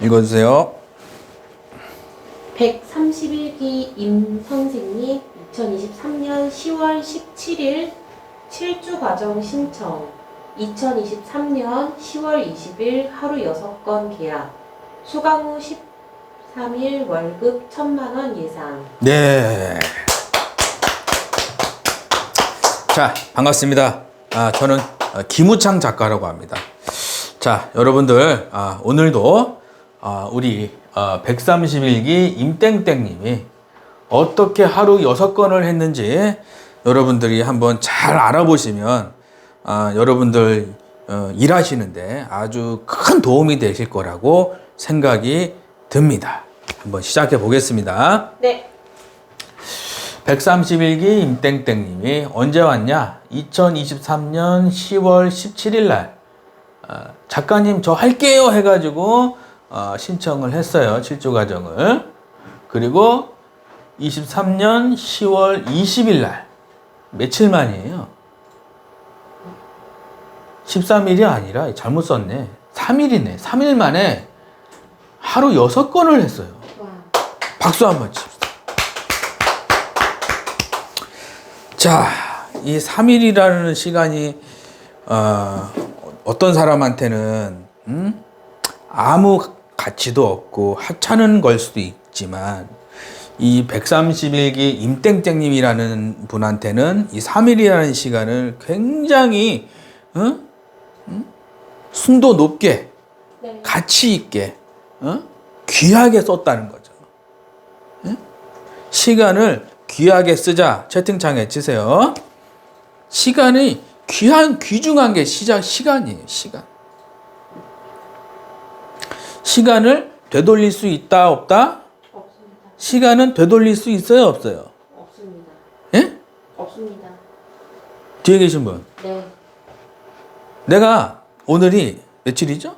읽어주세요. 131기 임 선생님 2023년 10월 17일 7주 과정 신청 2023년 10월 20일 하루 6건 계약 수강 후 13일 월급 1,000만원 예상. 네. 자, 반갑습니다. 저는 김우창 작가라고 합니다. 자, 여러분들, 오늘도 우리 131기 임땡땡님이 어떻게 하루 6건을 했는지 여러분들이 한번 잘 알아보시면 여러분들 일하시는데 아주 큰 도움이 되실 거라고 생각이 듭니다. 한번 시작해 보겠습니다. 네. 131기 임땡땡님이 언제 왔냐? 2023년 10월 17일 날 작가님 저 할게요 해가지고 신청을 했어요. 7주 과정을. 그리고 23년 10월 20일 날 며칠 만이에요? 13일이 아니라 잘못 썼네. 3일이네. 3일 만에 하루 6건을 했어요. 와. 박수 한번 칩시다. 자, 이 3일이라는 시간이 어떤 사람한테는 아무 가치도 없고 하찮은 걸 수도 있지만 이 131기 임땡땡님이라는 분한테는 이 3일이라는 시간을 굉장히 순도 높게 네. 가치 있게 귀하게 썼다는 거죠. 시간을 귀하게 쓰자. 채팅창에 치세요. 시간이 귀중한 게 시간이에요. 시간을 되돌릴 수 있다 없다? 없습니다. 시간은 되돌릴 수 있어요 없어요? 없습니다. 예? 없습니다. 뒤에 계신 분. 네. 내가 오늘이 며칠이죠?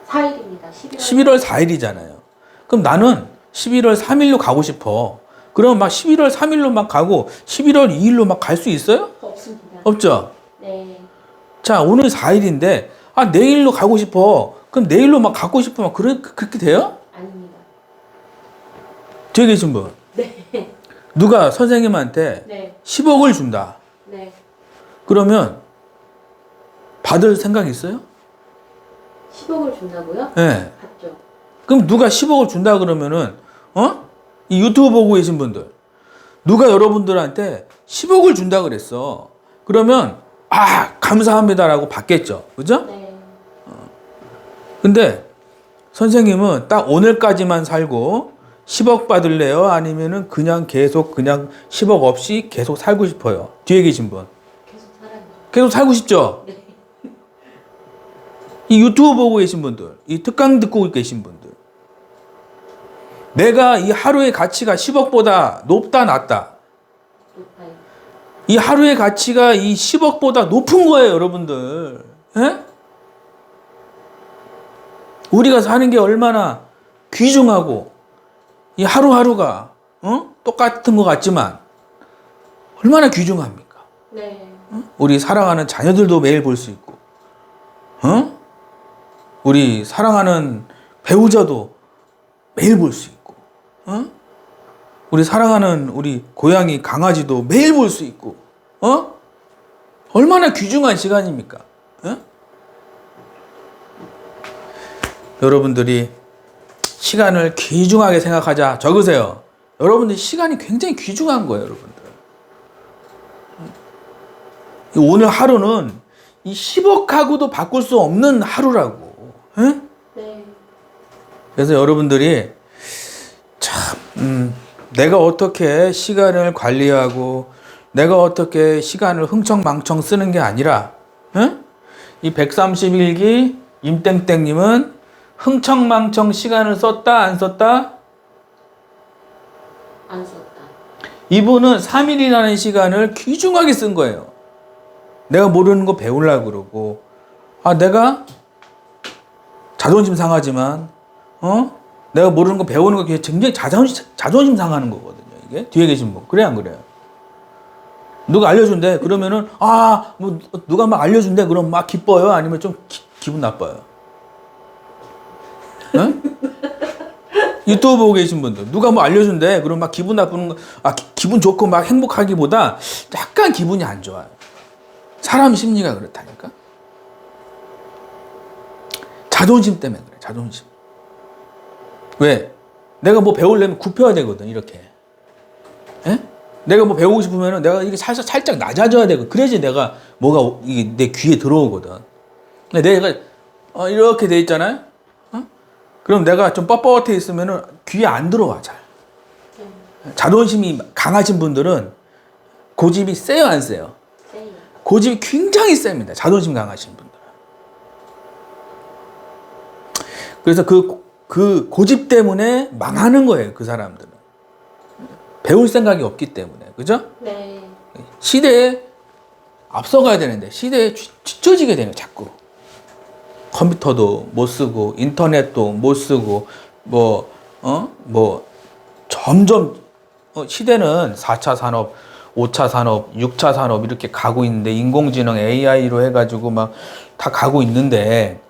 4일입니다. 11월 4일이잖아요. 그럼 나는 11월 3일로 가고 싶어. 그럼 막 11월 3일로 막 가고 11월 2일로 막 갈 수 있어요? 없습니다. 없죠? 네. 자, 오늘 4일인데 내일로 가고 싶어. 그럼 내일로 막 가고 싶으면 그렇게 돼요? 아닙니다. 뒤에 계신 분. 네. 누가 선생님한테 네. 10억을 준다. 네. 그러면 받을 생각 있어요? 10억을 준다고요? 네. 받죠. 그럼 누가 10억을 준다 그러면은 이 유튜브 보고 계신 분들 누가 여러분들한테 10억을 준다 그랬어. 그러면 감사합니다라고 받겠죠. 그죠? 네. 근데 선생님은 딱 오늘까지만 살고 10억 받을래요? 아니면은 그냥 10억 없이 계속 살고 싶어요? 뒤에 계신 분. 계속 살아야죠. 계속 살고 싶죠? 네. 이 유튜브 보고 계신 분들, 이 특강 듣고 계신 분들. 내가 이 하루의 가치가 10억보다 높다, 낮다? 높아요. 이 하루의 가치가 이 10억보다 높은 거예요, 여러분들. 예? 우리가 사는 게 얼마나 귀중하고, 이 하루하루가, 똑같은 것 같지만, 얼마나 귀중합니까? 네. 우리 사랑하는 자녀들도 매일 볼 수 있고, 우리 사랑하는 배우자도 매일 볼 수 있고, 우리 사랑하는 우리 고양이 강아지도 매일 볼 수 있고, 얼마나 귀중한 시간입니까? 여러분들이 시간을 귀중하게 생각하자. 적으세요. 여러분들 시간이 굉장히 귀중한 거예요, 여러분들. 오늘 하루는 이 10억하고도 바꿀 수 없는 하루라고. 네. 그래서 여러분들이 참, 내가 어떻게 시간을 관리하고 내가 어떻게 시간을 흥청망청 쓰는 게 아니라, 이 131기 임땡땡님은 흥청망청 시간을 썼다, 안 썼다? 안 썼다. 이분은 3일이라는 시간을 귀중하게 쓴 거예요. 내가 모르는 거 배우려고 그러고, 내가 자존심 상하지만, 내가 모르는 거 배우는 거 굉장히 자존심 상하는 거거든요. 이게 뒤에 계신 분. 그래, 안 그래요? 누가 알려준대. 그러면은, 누가 막 알려준대. 그럼 막 기뻐요? 아니면 좀 기분 나빠요? 어? 유튜브 보고 계신 분들 누가 뭐 알려준대. 그럼 막 기분 나쁘는 거, 기분 좋고 막 행복하기보다 약간 기분이 안 좋아요. 사람 심리가 그렇다니까. 자존심 때문에 그래. 자존심. 왜? 내가 뭐 배우려면 굽혀야 되거든. 이렇게. 에? 내가 뭐 배우고 싶으면은 내가 이게 살짝 낮아져야 되고 그래야지 내가 뭐가 이게 내 귀에 들어오거든. 근데 내가 이렇게 돼 있잖아요. 어? 그럼 내가 좀 뻣뻣해 있으면은 귀에 안 들어와 잘. 자존심이 강하신 분들은 고집이 세요 안 세요? 세요. 고집이 굉장히 셉니다. 자존심 강하신 분들은. 그래서 그 고집 때문에 망하는 거예요. 그 사람들은. 배울 생각이 없기 때문에. 그죠? 네. 시대에 앞서가야 되는데 시대에 뒤처지게 되는 자꾸. 컴퓨터도 못 쓰고 인터넷도 못 쓰고 뭐 점점 시대는 4차 산업, 5차 산업, 6차 산업 이렇게 가고 있는데 인공지능 AI로 해가지고 막 다 가고 있는데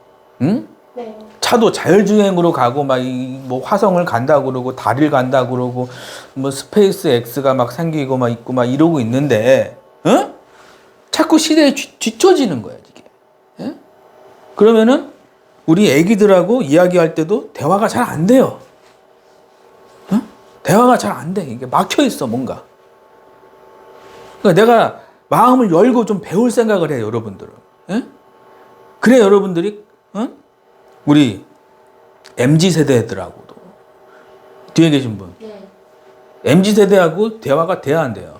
응? 네. 차도 자율주행으로 가고 막 뭐 화성을 간다 그러고 달을 간다 그러고 뭐 스페이스 X가 막 생기고 막 있고 막 이러고 있는데 어? 자꾸 시대에 뒤처지는 거야 이게. 예? 그러면은 우리 애기들하고 이야기할 때도 대화가 잘 안 돼요. 어? 대화가 잘 안 돼. 이게 막혀 있어 뭔가. 그러니까 내가 마음을 열고 좀 배울 생각을 해요 여러분들은. 예? 그래 여러분들이 우리 MZ세대들하고도 뒤에 계신 분 네. MZ세대하고 대화가 돼야 안 돼요.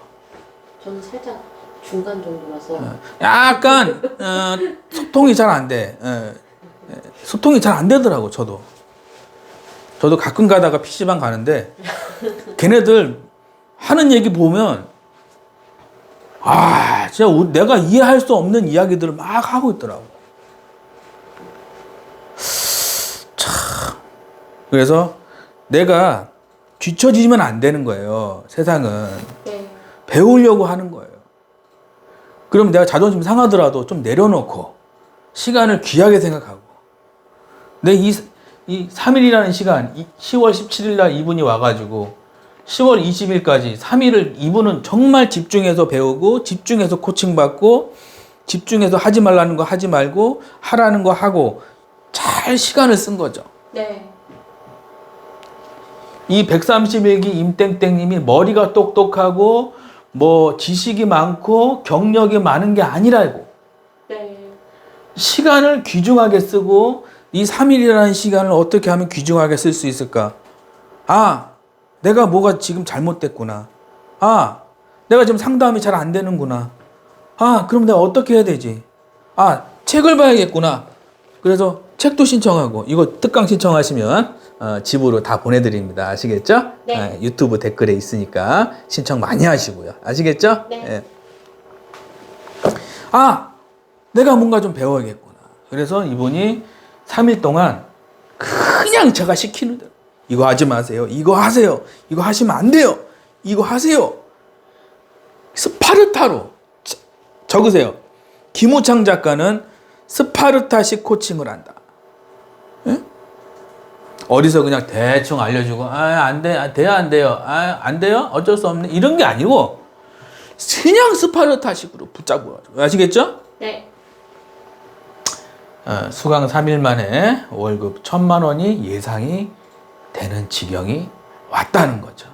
저는 살짝 중간 정도라서. 약간 소통이 잘 안 돼. 소통이 잘 안 되더라고 저도 가끔 가다가 PC방 가는데 걔네들 하는 얘기 보면 진짜 내가 이해할 수 없는 이야기들을 막 하고 있더라고. 그래서 내가 뒤처지면 안 되는 거예요. 세상은. 네. 배우려고 하는 거예요. 그럼 내가 자존심 상하더라도 좀 내려놓고 시간을 귀하게 생각하고 내 이 3일이라는 시간 10월 17일 날 이분이 와가지고 10월 20일까지 3일을 이분은 정말 집중해서 배우고 집중해서 코칭받고 집중해서 하지 말라는 거 하지 말고 하라는 거 하고 잘 시간을 쓴 거죠. 네. 이 131기 임땡땡님이 머리가 똑똑하고 뭐 지식이 많고 경력이 많은 게 아니라고. 네. 시간을 귀중하게 쓰고 이 3일이라는 시간을 어떻게 하면 귀중하게 쓸 수 있을까? 내가 뭐가 지금 잘못됐구나. 내가 지금 상담이 잘 안 되는구나. 그럼 내가 어떻게 해야 되지? 책을 봐야겠구나. 그래서 책도 신청하고 이거 특강 신청하시면 집으로 다 보내드립니다. 아시겠죠? 네. 유튜브 댓글에 있으니까 신청 많이 하시고요. 아시겠죠? 네. 내가 뭔가 좀 배워야겠구나. 그래서 이분이 3일 동안 그냥 제가 시키는 대로 이거 하지 마세요. 이거 하세요. 이거 하시면 안 돼요. 이거 하세요. 스파르타로 적으세요. 김우창 작가는 스파르타식 코칭을 한다. 예? 어디서 그냥 대충 알려주고 안 돼, 돼요, 안 돼요, 안 돼요, 어쩔 수 없네 이런 게 아니고 그냥 스파르타식으로 붙잡고 아시겠죠? 네. 수강 3일 만에 월급 1,000만 원이 예상이 되는 지경이 왔다는 거죠.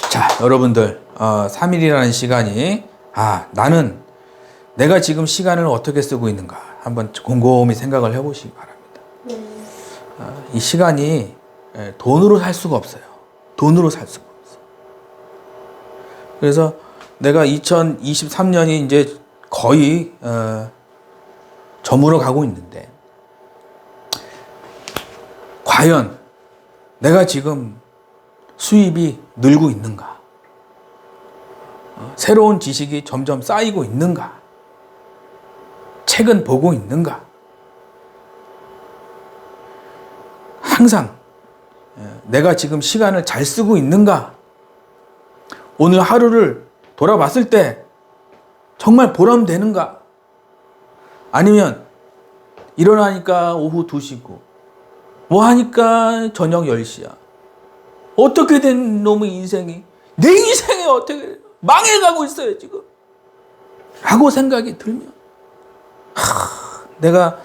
자, 여러분들 3일이라는 시간이 나는 내가 지금 시간을 어떻게 쓰고 있는가 한번 곰곰이 생각을 해보시기 바랍니다. 네. 이 시간이 돈으로 살 수가 없어요. 돈으로 살 수가 없어요. 그래서 내가 2023년이 이제 거의 저물어 가고 있는데 과연 내가 지금 수입이 늘고 있는가? 새로운 지식이 점점 쌓이고 있는가? 책은 보고 있는가? 항상 내가 지금 시간을 잘 쓰고 있는가? 오늘 하루를 돌아봤을 때 정말 보람되는가? 아니면 일어나니까 오후 2시고 뭐 하니까 저녁 10시야. 어떻게 된 놈의 인생이 내 인생이 어떻게 망해가고 있어요 지금 라고 생각이 들면 내가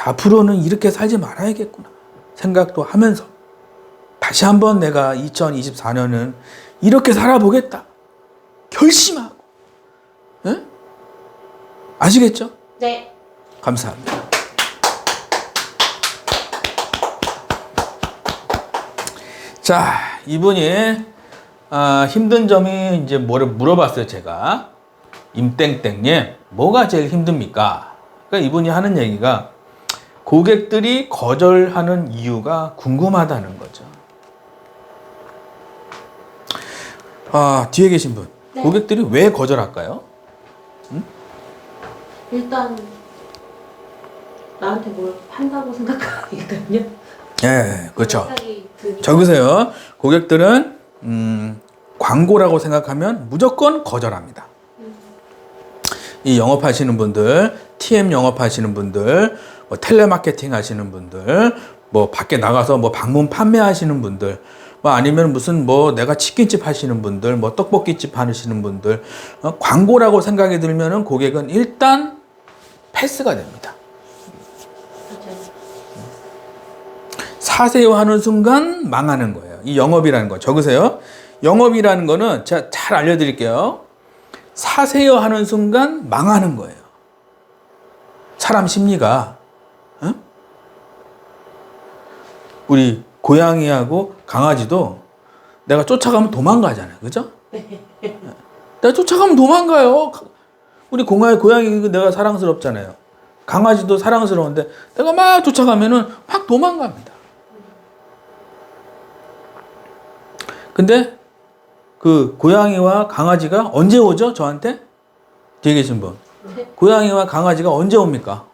앞으로는 이렇게 살지 말아야겠구나 생각도 하면서 다시 한번 내가 2024년은 이렇게 살아보겠다 결심하고. 네? 아시겠죠? 네. 감사합니다. 자, 이분이 힘든 점이 이제 뭐를 물어봤어요, 제가. 임땡땡님, 뭐가 제일 힘듭니까? 그러니까 이분이 하는 얘기가 고객들이 거절하는 이유가 궁금하다는 거죠. 뒤에 계신 분. 네. 고객들이 왜 거절할까요? 일단 나한테 뭘 판다고 생각하니까요. 예, 그렇죠. 생각이 드니까. 적으세요. 고객들은 광고라고 생각하면 무조건 거절합니다. 이 영업하시는 분들, TM 영업하시는 분들, 뭐 텔레마케팅 하시는 분들, 뭐 밖에 나가서 뭐 방문 판매하시는 분들, 뭐 아니면 무슨 뭐 내가 치킨집 하시는 분들, 뭐 떡볶이집 하시는 분들, 광고라고 생각이 들면은 고객은 일단 패스가 됩니다. 맞아요. 사세요 하는 순간 망하는 거예요. 이 영업이라는 거 적으세요. 영업이라는 거는 제가 잘 알려드릴게요. 사세요 하는 순간 망하는 거예요. 사람 심리가 우리 고양이하고 강아지도 내가 쫓아가면 도망가잖아요. 그죠? 내가 쫓아가면 도망가요. 우리 고양이 내가 사랑스럽잖아요. 강아지도 사랑스러운데 내가 막 쫓아가면은 막 도망갑니다. 근데 그 고양이와 강아지가 언제 오죠? 저한테? 뒤에 계신 분. 네. 고양이와 강아지가 언제 옵니까?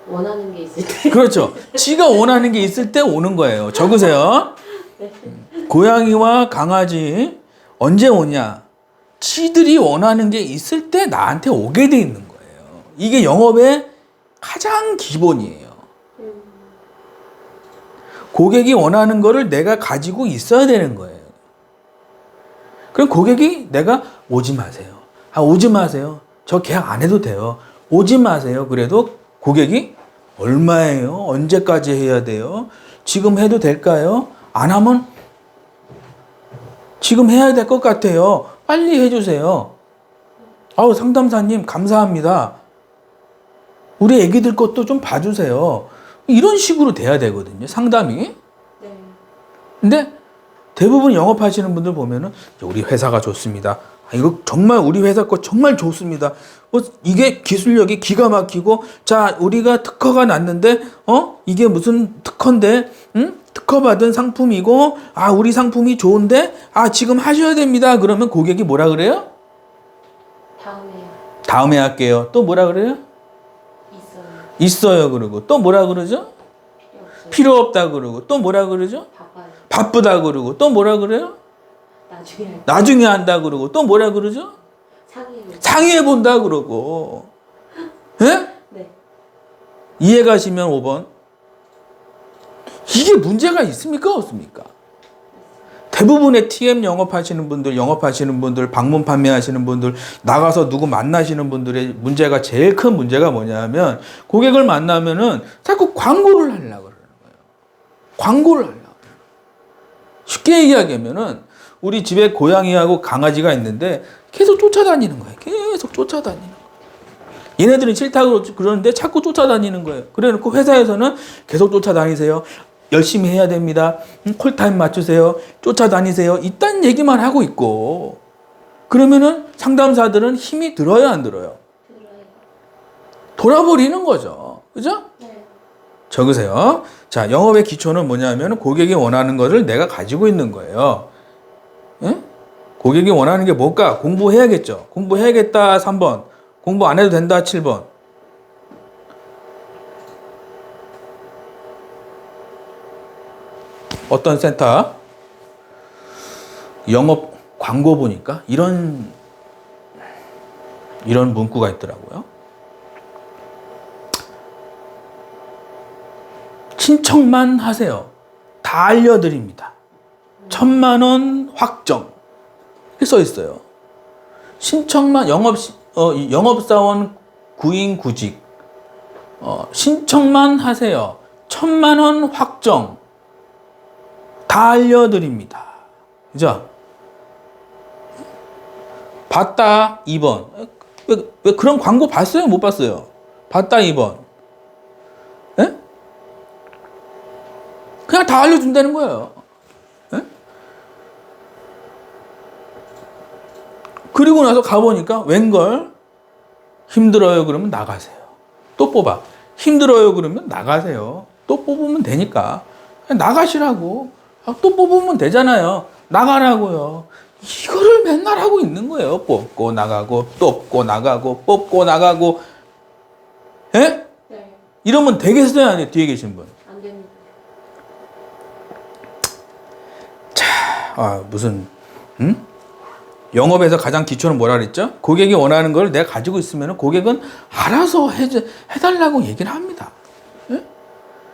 원하는 게 있을 때. 그렇죠. 지가 원하는 게 있을 때 오는 거예요. 적으세요. 고양이와 강아지 언제 오냐? 지들이 원하는 게 있을 때 나한테 오게 돼 있는 거예요. 이게 영업의 가장 기본이에요. 고객이 원하는 거를 내가 가지고 있어야 되는 거예요. 그럼 고객이 내가 오지 마세요. 오지 마세요. 저 계약 안 해도 돼요. 오지 마세요. 그래도 고객이 얼마예요? 언제까지 해야 돼요? 지금 해도 될까요? 안 하면 지금 해야 될 것 같아요. 빨리 해주세요. 상담사님 감사합니다. 우리 애기들 것도 좀 봐주세요. 이런 식으로 돼야 되거든요. 상담이. 네. 근데 대부분 영업하시는 분들 보면은 우리 회사가 좋습니다. 이거 정말 우리 회사 거 정말 좋습니다. 이게 기술력이 기가 막히고 자 우리가 특허가 났는데 이게 무슨 특허인데 특허 받은 상품이고 우리 상품이 좋은데 지금 하셔야 됩니다. 그러면 고객이 뭐라 그래요? 다음에 할게요. 또 뭐라 그래요? 있어요 그러고 또 뭐라 그러죠? 필요 없다 그러고 또 뭐라 그러죠? 바쁘다 그러고 또 뭐라 그래요? 나중에 한다 그러고 또 뭐라 그러죠? 상의해 본다 그러고. 예? 네. 이해 가시면 5번. 이게 문제가 있습니까 없습니까? 대부분의 TM 영업하시는 분들, 방문 판매하시는 분들, 나가서 누구 만나시는 분들의 문제가 제일 큰 문제가 뭐냐면 고객을 만나면은 자꾸 광고를 하려고 그러는 거예요. 광고를 하려고. 쉽게 얘기하면은 우리 집에 고양이하고 강아지가 있는데 계속 쫓아다니는 거예요. 계속 쫓아다니는 거예요. 얘네들은 싫다고 그러는데 자꾸 쫓아다니는 거예요. 그래 놓고 회사에서는 계속 쫓아다니세요. 열심히 해야 됩니다. 콜타임 맞추세요. 쫓아다니세요. 이딴 얘기만 하고 있고 그러면은 상담사들은 힘이 들어요 안 들어요? 돌아버리는 거죠. 그죠? 네. 적으세요. 자, 영업의 기초는 뭐냐면 고객이 원하는 것을 내가 가지고 있는 거예요. 응? 고객이 원하는 게 뭘까? 공부해야겠죠. 공부해야겠다 3번. 공부 안 해도 된다 7번. 어떤 센터? 영업 광고 보니까 이런 문구가 있더라고요. 신청만 하세요. 다 알려드립니다. 1,000만 원 확정. 이렇게 써 있어요. 신청만, 영업사원 구인 구직. 신청만 하세요. 1,000만 원 확정. 다 알려드립니다. 그죠? 봤다 2번. 왜 그런 광고 봤어요? 못 봤어요? 봤다 2번. 예? 그냥 다 알려준다는 거예요. 예? 그리고 나서 가보니까 웬걸 힘들어요 그러면 나가세요. 또 뽑아. 힘들어요 그러면 나가세요. 또 뽑으면 되니까. 나가시라고. 또 뽑으면 되잖아요. 나가라고요. 이거를 맨날 하고 있는 거예요. 뽑고 나가고 뽑고 나가고 뽑고 나가고. 예? 네. 이러면 되겠어요? 아니요? 뒤에 계신 분. 안 됩니다. 무슨 영업에서 가장 기초는 뭐라 그랬죠? 고객이 원하는 걸 내가 가지고 있으면 고객은 알아서 해달라고 얘기를 합니다. 예?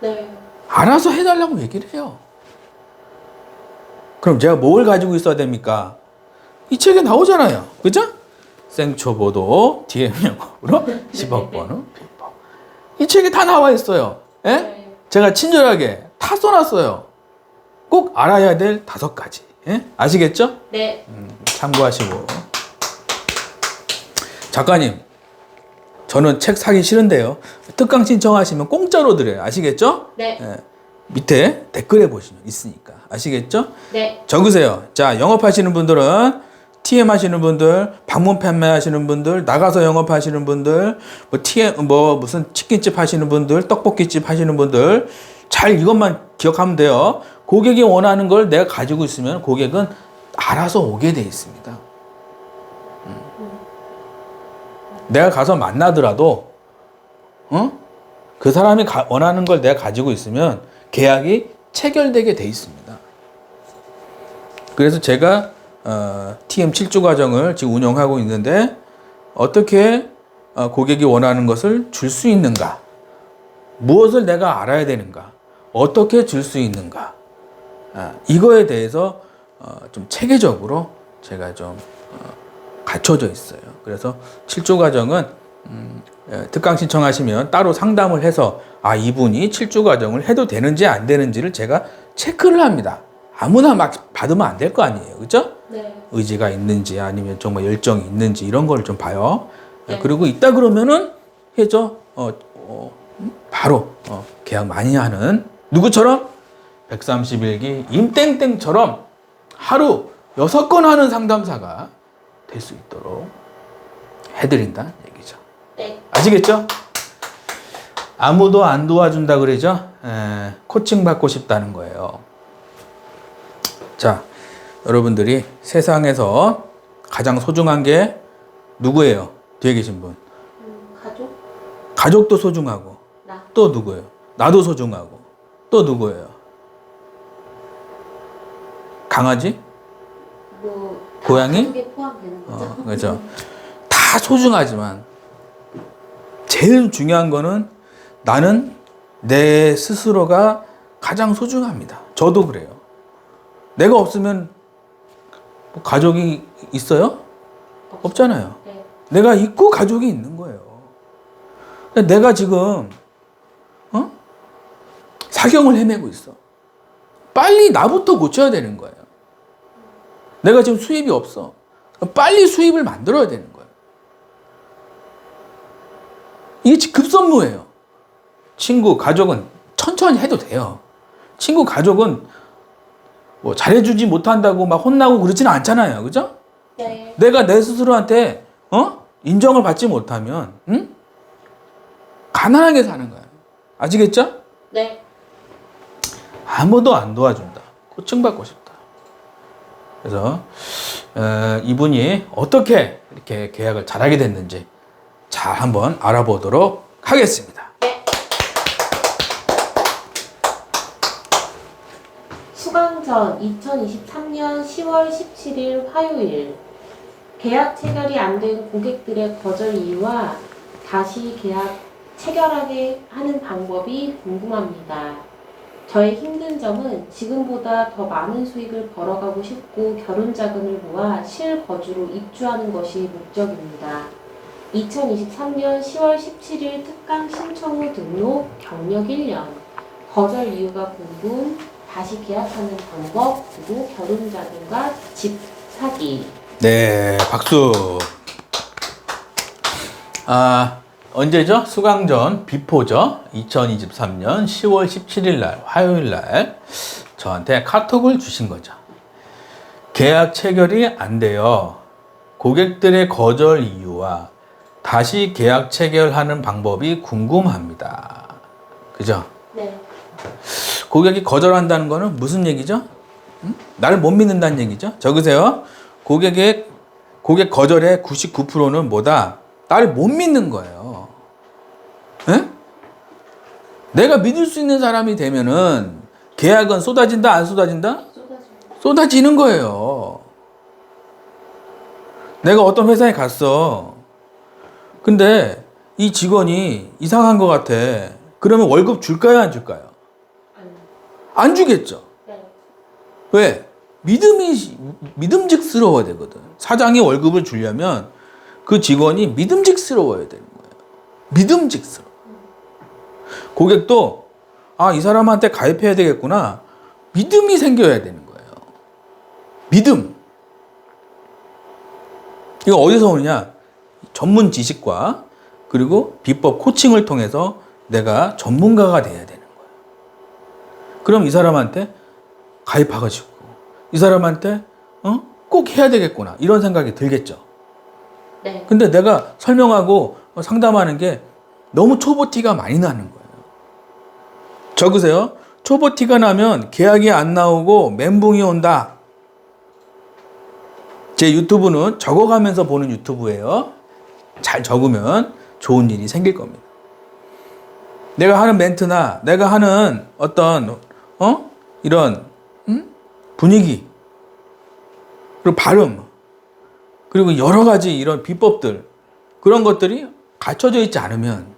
네. 알아서 해달라고 얘기를 해요. 그럼 제가 뭘 가지고 있어야 됩니까? 이 책에 나오잖아요. 그죠? 생초보도 DM영업으로 10억 버는 비법. 이 책에 다 나와 있어요. 예? 네. 제가 친절하게 다 써놨어요. 꼭 알아야 될 5가지. 예? 아시겠죠? 네. 참고하시고. 작가님, 저는 책 사기 싫은데요. 특강 신청하시면 공짜로 드려요. 아시겠죠? 네. 예. 밑에 댓글에 보시면 있으니까. 아시겠죠? 네. 적으세요. 자, 영업하시는 분들은 TM 하시는 분들, 방문 판매하시는 분들, 나가서 영업하시는 분들, 무슨 치킨집 하시는 분들, 떡볶이집 하시는 분들, 잘 이것만 기억하면 돼요. 고객이 원하는 걸 내가 가지고 있으면 고객은 알아서 오게 돼 있습니다. 내가 가서 만나더라도, 그 사람이 원하는 걸 내가 가지고 있으면 계약이 체결되게 돼 있습니다. 그래서 제가 TM 7주 과정을 지금 운영하고 있는데 어떻게 고객이 원하는 것을 줄 수 있는가? 무엇을 내가 알아야 되는가? 어떻게 줄 수 있는가? 이거에 대해서 좀 체계적으로 제가 좀 갖춰져 있어요. 그래서 7주 과정은 특강 신청하시면 따로 상담을 해서 이분이 7주 과정을 해도 되는지 안 되는지를 제가 체크를 합니다. 아무나 막 받으면 안 될 거 아니에요. 그죠? 네. 의지가 있는지 아니면 정말 열정이 있는지 이런 걸 좀 봐요. 네. 그리고 있다 그러면은 해죠. 바로 계약 많이 하는 누구처럼 131기 임땡땡처럼 하루 6건 하는 상담사가 될 수 있도록 해드린다는 얘기죠. 네. 아시겠죠? 아무도 안 도와준다 그러죠? 코칭 받고 싶다는 거예요. 자, 여러분들이 세상에서 가장 소중한 게 누구예요? 뒤에 계신 분. 가족? 가족도 소중하고 나. 또 누구예요? 나도 소중하고 또 누구예요? 강아지? 뭐 고양이? 가족에 포함되는 거죠? 그렇죠. 다 소중하지만 제일 중요한 거는 나는 내 스스로가 가장 소중합니다. 저도 그래요. 내가 없으면 뭐 가족이 있어요? 없잖아요. 네. 내가 있고 가족이 있는 거예요. 내가 지금 사경을 헤매고 있어. 빨리 나부터 고쳐야 되는 거예요. 내가 지금 수입이 없어. 빨리 수입을 만들어야 되는 거예요. 이게 급선무예요. 친구, 가족은 천천히 해도 돼요. 친구, 가족은 뭐 잘해주지 못한다고 막 혼나고 그러지는 않잖아요. 그죠? 네. 내가 내 스스로한테 인정을 받지 못하면 가난하게 사는 거야. 아시겠죠? 네. 아무도 안 도와준다. 코칭받고 싶다. 그래서 이분이 어떻게 이렇게 계약을 잘하게 됐는지 잘 한번 알아보도록 하겠습니다. 네. 수강 전 2023년 10월 17일 화요일 계약 체결이 안 된 고객들의 거절 이유와 다시 계약 체결하게 하는 방법이 궁금합니다. 저의 힘든 점은 지금보다 더 많은 수익을 벌어가고 싶고 결혼 자금을 모아 실거주로 입주하는 것이 목적입니다. 2023년 10월 17일 특강 신청 후 등록, 경력 1년, 거절 이유가 궁금, 다시 계약하는 방법, 그리고 결혼 자금과 집 사기. 네, 박수. 언제죠? 수강전 비포죠? 2023년 10월 17일 날, 화요일 날 저한테 카톡을 주신 거죠. 계약 체결이 안 돼요. 고객들의 거절 이유와 다시 계약 체결하는 방법이 궁금합니다. 그죠? 네. 고객이 거절한다는 거는 무슨 얘기죠? 나를 못 믿는다는 얘기죠? 적으세요. 고객 거절의 99%는 뭐다? 나를 못 믿는 거예요. 에? 내가 믿을 수 있는 사람이 되면은 계약은 쏟아진다, 안 쏟아진다? 쏟아지는 거예요. 내가 어떤 회사에 갔어. 근데 이 직원이 이상한 것 같아. 그러면 월급 줄까요, 안 줄까요? 안 주겠죠. 네. 왜? 믿음직스러워야 되거든. 사장이 월급을 주려면 그 직원이 믿음직스러워야 되는 거예요. 믿음직스러워. 고객도 이 사람한테 가입해야 되겠구나. 믿음이 생겨야 되는 거예요. 믿음. 이거 어디서 오느냐? 전문 지식과 그리고 비법 코칭을 통해서 내가 전문가가 돼야 되는 거예요. 그럼 이 사람한테 가입해가지고 이 사람한테 꼭 해야 되겠구나 이런 생각이 들겠죠. 네. 근데 내가 설명하고 상담하는 게 너무 초보 티가 많이 나는 거예요. 적으세요. 초보 티가 나면 계약이 안 나오고 멘붕이 온다. 제 유튜브는 적어가면서 보는 유튜브예요. 잘 적으면 좋은 일이 생길 겁니다. 내가 하는 멘트나 내가 하는 어떤 이런 분위기 그리고 발음 그리고 여러 가지 이런 비법들 그런 것들이 갖춰져 있지 않으면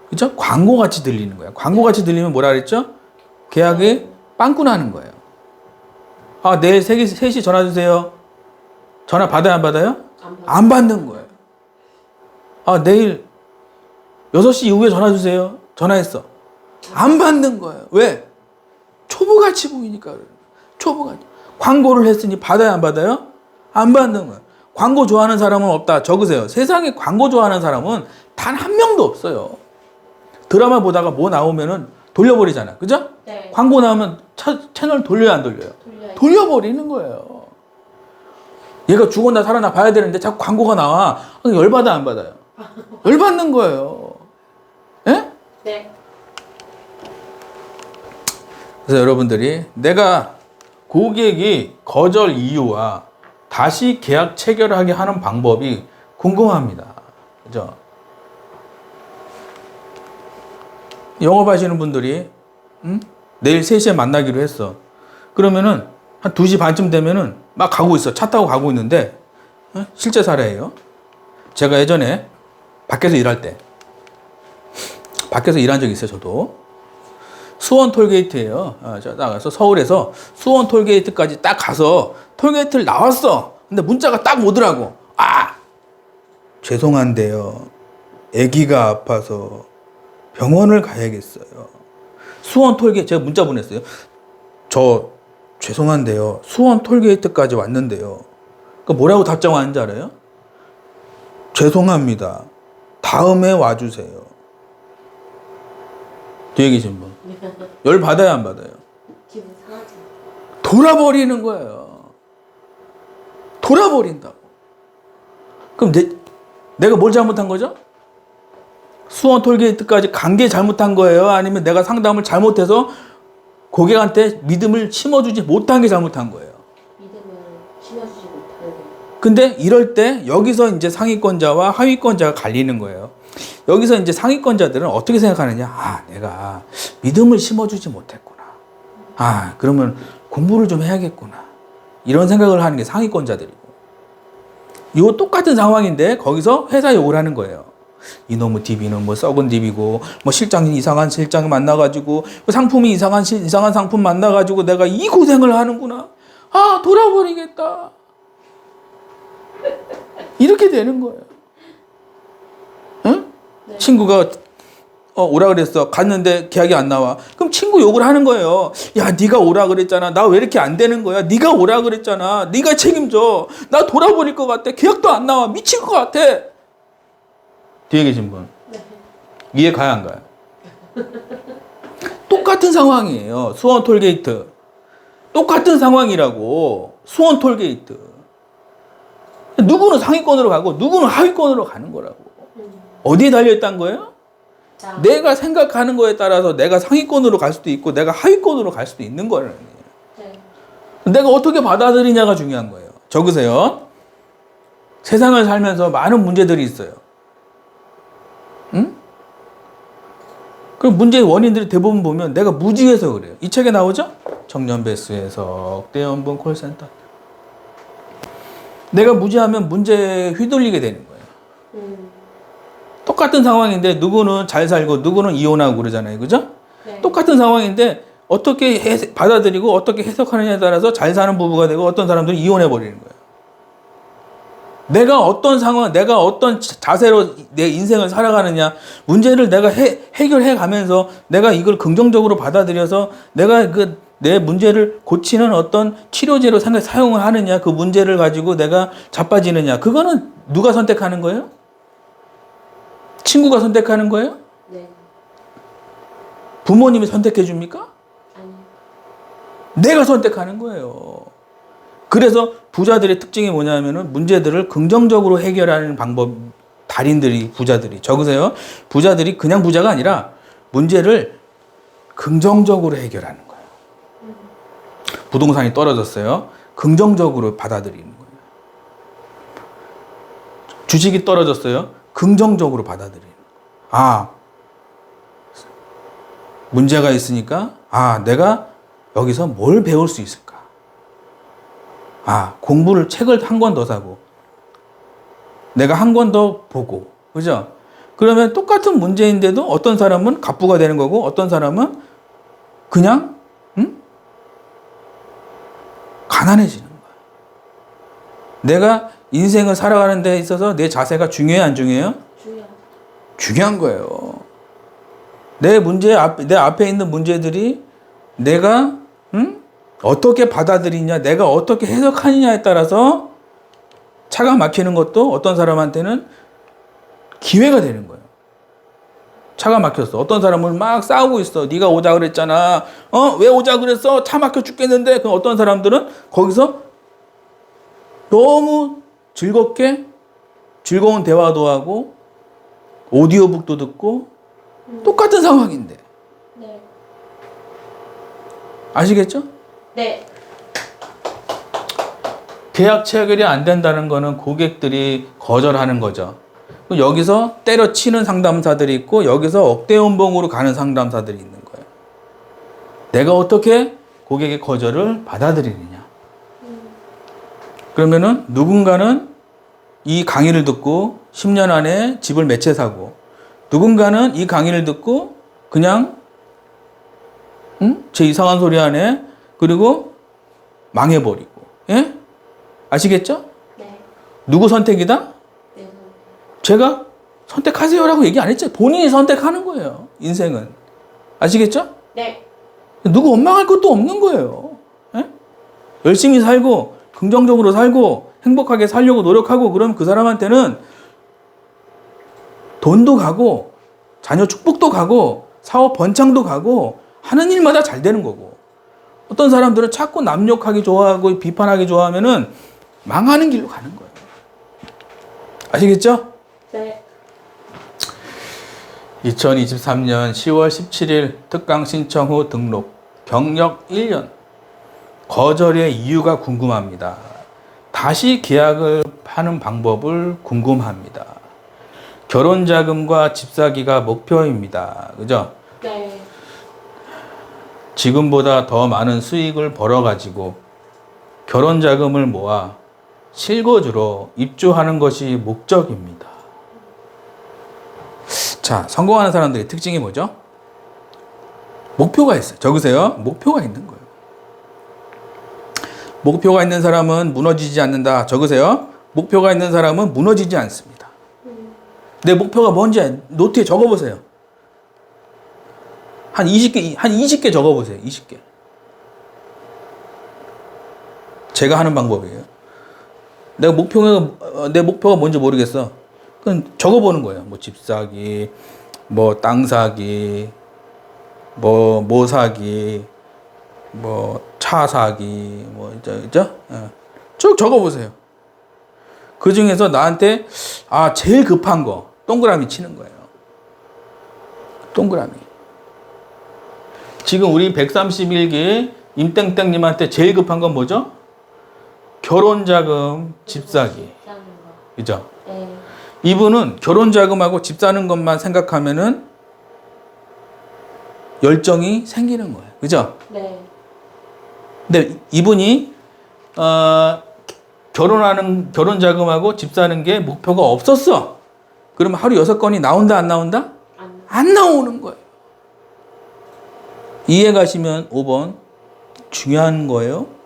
그죠? 광고같이 들리는 거예요. 광고같이 들리면 뭐라 그랬죠? 계약이 빵꾸 나는 거예요. 내일 3시 전화 주세요. 전화 받아요, 안 받아요? 안 받는 거예요. 내일 6시 이후에 전화 주세요. 전화했어. 안 받는 거예요. 왜? 초보같이 보이니까 그래요. 초보같이. 광고를 했으니 받아요, 안 받아요? 안 받는 거예요. 광고 좋아하는 사람은 없다. 적으세요. 세상에 광고 좋아하는 사람은 단 한 명도 없어요. 드라마 보다가 뭐 나오면은 돌려버리잖아. 그죠? 네. 광고 나오면 채널 돌려요, 안 돌려요? 돌려버리는 거예요. 얘가 죽었나 살아나 봐야 되는데 자꾸 광고가 나와. 열받아, 안 받아요? 열받는 거예요. 예? 네. 그래서 여러분들이 내가 고객이 거절 이유와 다시 계약 체결하게 하는 방법이 궁금합니다. 그죠? 영업하시는 분들이 내일 3시에 만나기로 했어. 그러면은 한 2시 반쯤 되면은 막 가고 있어. 차 타고 가고 있는데 실제 사례예요. 제가 예전에 밖에서 일할 때 밖에서 일한 적이 있어요. 저도. 수원 톨게이트예요. 저 나가서 서울에서 수원 톨게이트까지 딱 가서 톨게이트를 나왔어. 근데 문자가 딱 오더라고. 죄송한데요. 아기가 아파서 병원을 가야겠어요. 수원 톨게이트 제가 문자 보냈어요. 저 죄송한데요. 수원 톨게이트까지 왔는데요. 그 뭐라고 답장 왔는지 알아요? 죄송합니다. 다음에 와주세요. 뒤에 계신 분. 열 받아요, 안 받아요? 기분 상하죠. 돌아버리는 거예요. 돌아버린다고. 그럼 내가 뭘 잘못한 거죠? 수원 톨게이트까지 간 게 잘못한 거예요? 아니면 내가 상담을 잘못해서 고객한테 믿음을 심어주지 못한 게 잘못한 거예요? 믿음을 심어주지 못하는. 근데 이럴 때 여기서 이제 상위권자와 하위권자가 갈리는 거예요. 여기서 이제 상위권자들은 어떻게 생각하느냐? 내가 믿음을 심어주지 못했구나. 그러면 공부를 좀 해야겠구나. 이런 생각을 하는 게 상위권자들이고. 이거 똑같은 상황인데 거기서 회사 욕을 하는 거예요. 이놈의 DB는 뭐 썩은 DB고 뭐 실장이 이상한 실장 만나가지고 상품이 이상한 상품 만나가지고 내가 이 고생을 하는구나. 아, 돌아버리겠다. 이렇게 되는 거예요. 응? 네. 친구가 오라 그랬어. 갔는데 계약이 안 나와. 그럼 친구 욕을 하는 거예요. 야, 네가 오라 그랬잖아. 나 왜 이렇게 안 되는 거야? 네가 오라 그랬잖아. 네가 책임져. 나 돌아버릴 것 같아. 계약도 안 나와. 미칠 것 같아. 뒤에 계신 분. 네. 이해 가야 안 가요? 똑같은 상황이에요. 수원 톨게이트. 똑같은 상황이라고. 수원 톨게이트. 누구는 상위권으로 가고 누구는 하위권으로 가는 거라고. 어디에 달려있다는 거예요? 자, 내가 생각하는 거에 따라서 내가 상위권으로 갈 수도 있고 내가 하위권으로 갈 수도 있는 거라는 거예요. 네. 내가 어떻게 받아들이냐가 중요한 거예요. 적으세요. 세상을 살면서 많은 문제들이 있어요. 응? 그럼 문제의 원인들이 대부분 보면 내가 무지해서 그래요. 이 책에 나오죠? 청년 배수에서 대연분 콜센터. 내가 무지하면 문제에 휘둘리게 되는 거예요. 똑같은 상황인데 누구는 잘 살고 누구는 이혼하고 그러잖아요. 그죠? 네. 똑같은 상황인데 어떻게 받아들이고 어떻게 해석하느냐에 따라서 잘 사는 부부가 되고 어떤 사람들은 이혼해 버리는 거예요. 내가 어떤 상황, 내가 어떤 자세로 내 인생을 살아가느냐, 문제를 내가 해결해 가면서 내가 이걸 긍정적으로 받아들여서 내가 내 문제를 고치는 어떤 치료제로 사용을 하느냐, 그 문제를 가지고 내가 자빠지느냐, 그거는 누가 선택하는 거예요? 친구가 선택하는 거예요? 네. 부모님이 선택해 줍니까? 아니. 내가 선택하는 거예요. 그래서 부자들의 특징이 뭐냐면은 문제들을 긍정적으로 해결하는 방법, 달인들이, 부자들이. 적으세요. 부자들이 그냥 부자가 아니라 문제를 긍정적으로 해결하는 거예요. 부동산이 떨어졌어요. 긍정적으로 받아들이는 거예요. 주식이 떨어졌어요. 긍정적으로 받아들이는 거예요. 아, 문제가 있으니까, 아, 내가 여기서 뭘 배울 수 있을까? 아, 책을 한 권 더 사고, 내가 한 권 더 보고, 그죠? 그러면 똑같은 문제인데도 어떤 사람은 갑부가 되는 거고, 어떤 사람은 그냥, 가난해지는 거야. 내가 인생을 살아가는 데 있어서 내 자세가 중요해요, 안 중요해요? 중요한 거예요. 내 앞에 있는 문제들이 내가, 어떻게 받아들이냐, 내가 어떻게 해석하느냐에 따라서 차가 막히는 것도 어떤 사람한테는 기회가 되는 거예요. 차가 막혔어. 어떤 사람은 막 싸우고 있어. 네가 오자 그랬잖아. 왜 오자 그랬어? 차 막혀 죽겠는데. 그럼 어떤 사람들은 거기서 너무 즐겁게 즐거운 대화도 하고 오디오북도 듣고 똑같은 상황인데. 네. 아시겠죠? 네. 계약 체결이 안 된다는 거는 고객들이 거절하는 거죠. 여기서 때려치는 상담사들이 있고 여기서 억대연봉으로 가는 상담사들이 있는 거예요. 내가 어떻게 고객의 거절을 받아들이느냐. 그러면은 누군가는 이 강의를 듣고 10년 안에 집을 몇 채 사고, 누군가는 이 강의를 듣고 그냥 제 이상한 소리 하네. 그리고 망해버리고. 예? 아시겠죠? 네. 누구 선택이다? 네. 제가 선택하세요라고 얘기 안 했죠. 본인이 선택하는 거예요. 인생은. 아시겠죠? 네. 누구 원망할 것도 없는 거예요. 예? 열심히 살고 긍정적으로 살고 행복하게 살려고 노력하고 그러면 그 사람한테는 돈도 가고 자녀 축복도 가고 사업 번창도 가고 하는 일마다 잘 되는 거고, 어떤 사람들은 자꾸 남 욕하기 좋아하고 비판하기 좋아하면은 망하는 길로 가는 거예요. 아시겠죠? 네. 2023년 10월 17일 특강 신청 후 등록, 경력 1년, 거절의 이유가 궁금합니다. 다시 계약을 하는 방법을 궁금합니다. 결혼자금과 집 사기가 목표입니다. 그죠? 네. 지금보다 더 많은 수익을 벌어가지고 결혼자금을 모아 실거주로 입주하는 것이 목적입니다. 자, 성공하는 사람들의 특징이 뭐죠? 목표가 있어요. 적으세요. 목표가 있는 거예요. 목표가 있는 사람은 무너지지 않는다. 적으세요. 목표가 있는 사람은 무너지지 않습니다. 내 목표가 뭔지 노트에 적어보세요. 한 20개 적어보세요. 20개. 제가 하는 방법이에요. 내 목표가 뭔지 모르겠어. 그럼 적어보는 거예요. 뭐 집 사기, 뭐 땅 사기, 뭐 사기, 뭐 차 사기, 뭐 있죠? 쭉 적어보세요. 그 중에서 나한테 제일 급한 거 동그라미 치는 거예요. 동그라미. 지금 우리 131기 임땡땡님한테 제일 급한 건 뭐죠? 결혼 자금, 집 사기. 그죠? 네. 이분은 결혼 자금하고 집 사는 것만 생각하면은 열정이 생기는 거예요. 그죠? 네. 근데 이분이 결혼 자금하고 집 사는 게 목표가 없었어. 그러면 하루 6건이 나온다, 안 나온다? 안 나오는 거예요. 이해 가시면 5번 중요한 거예요.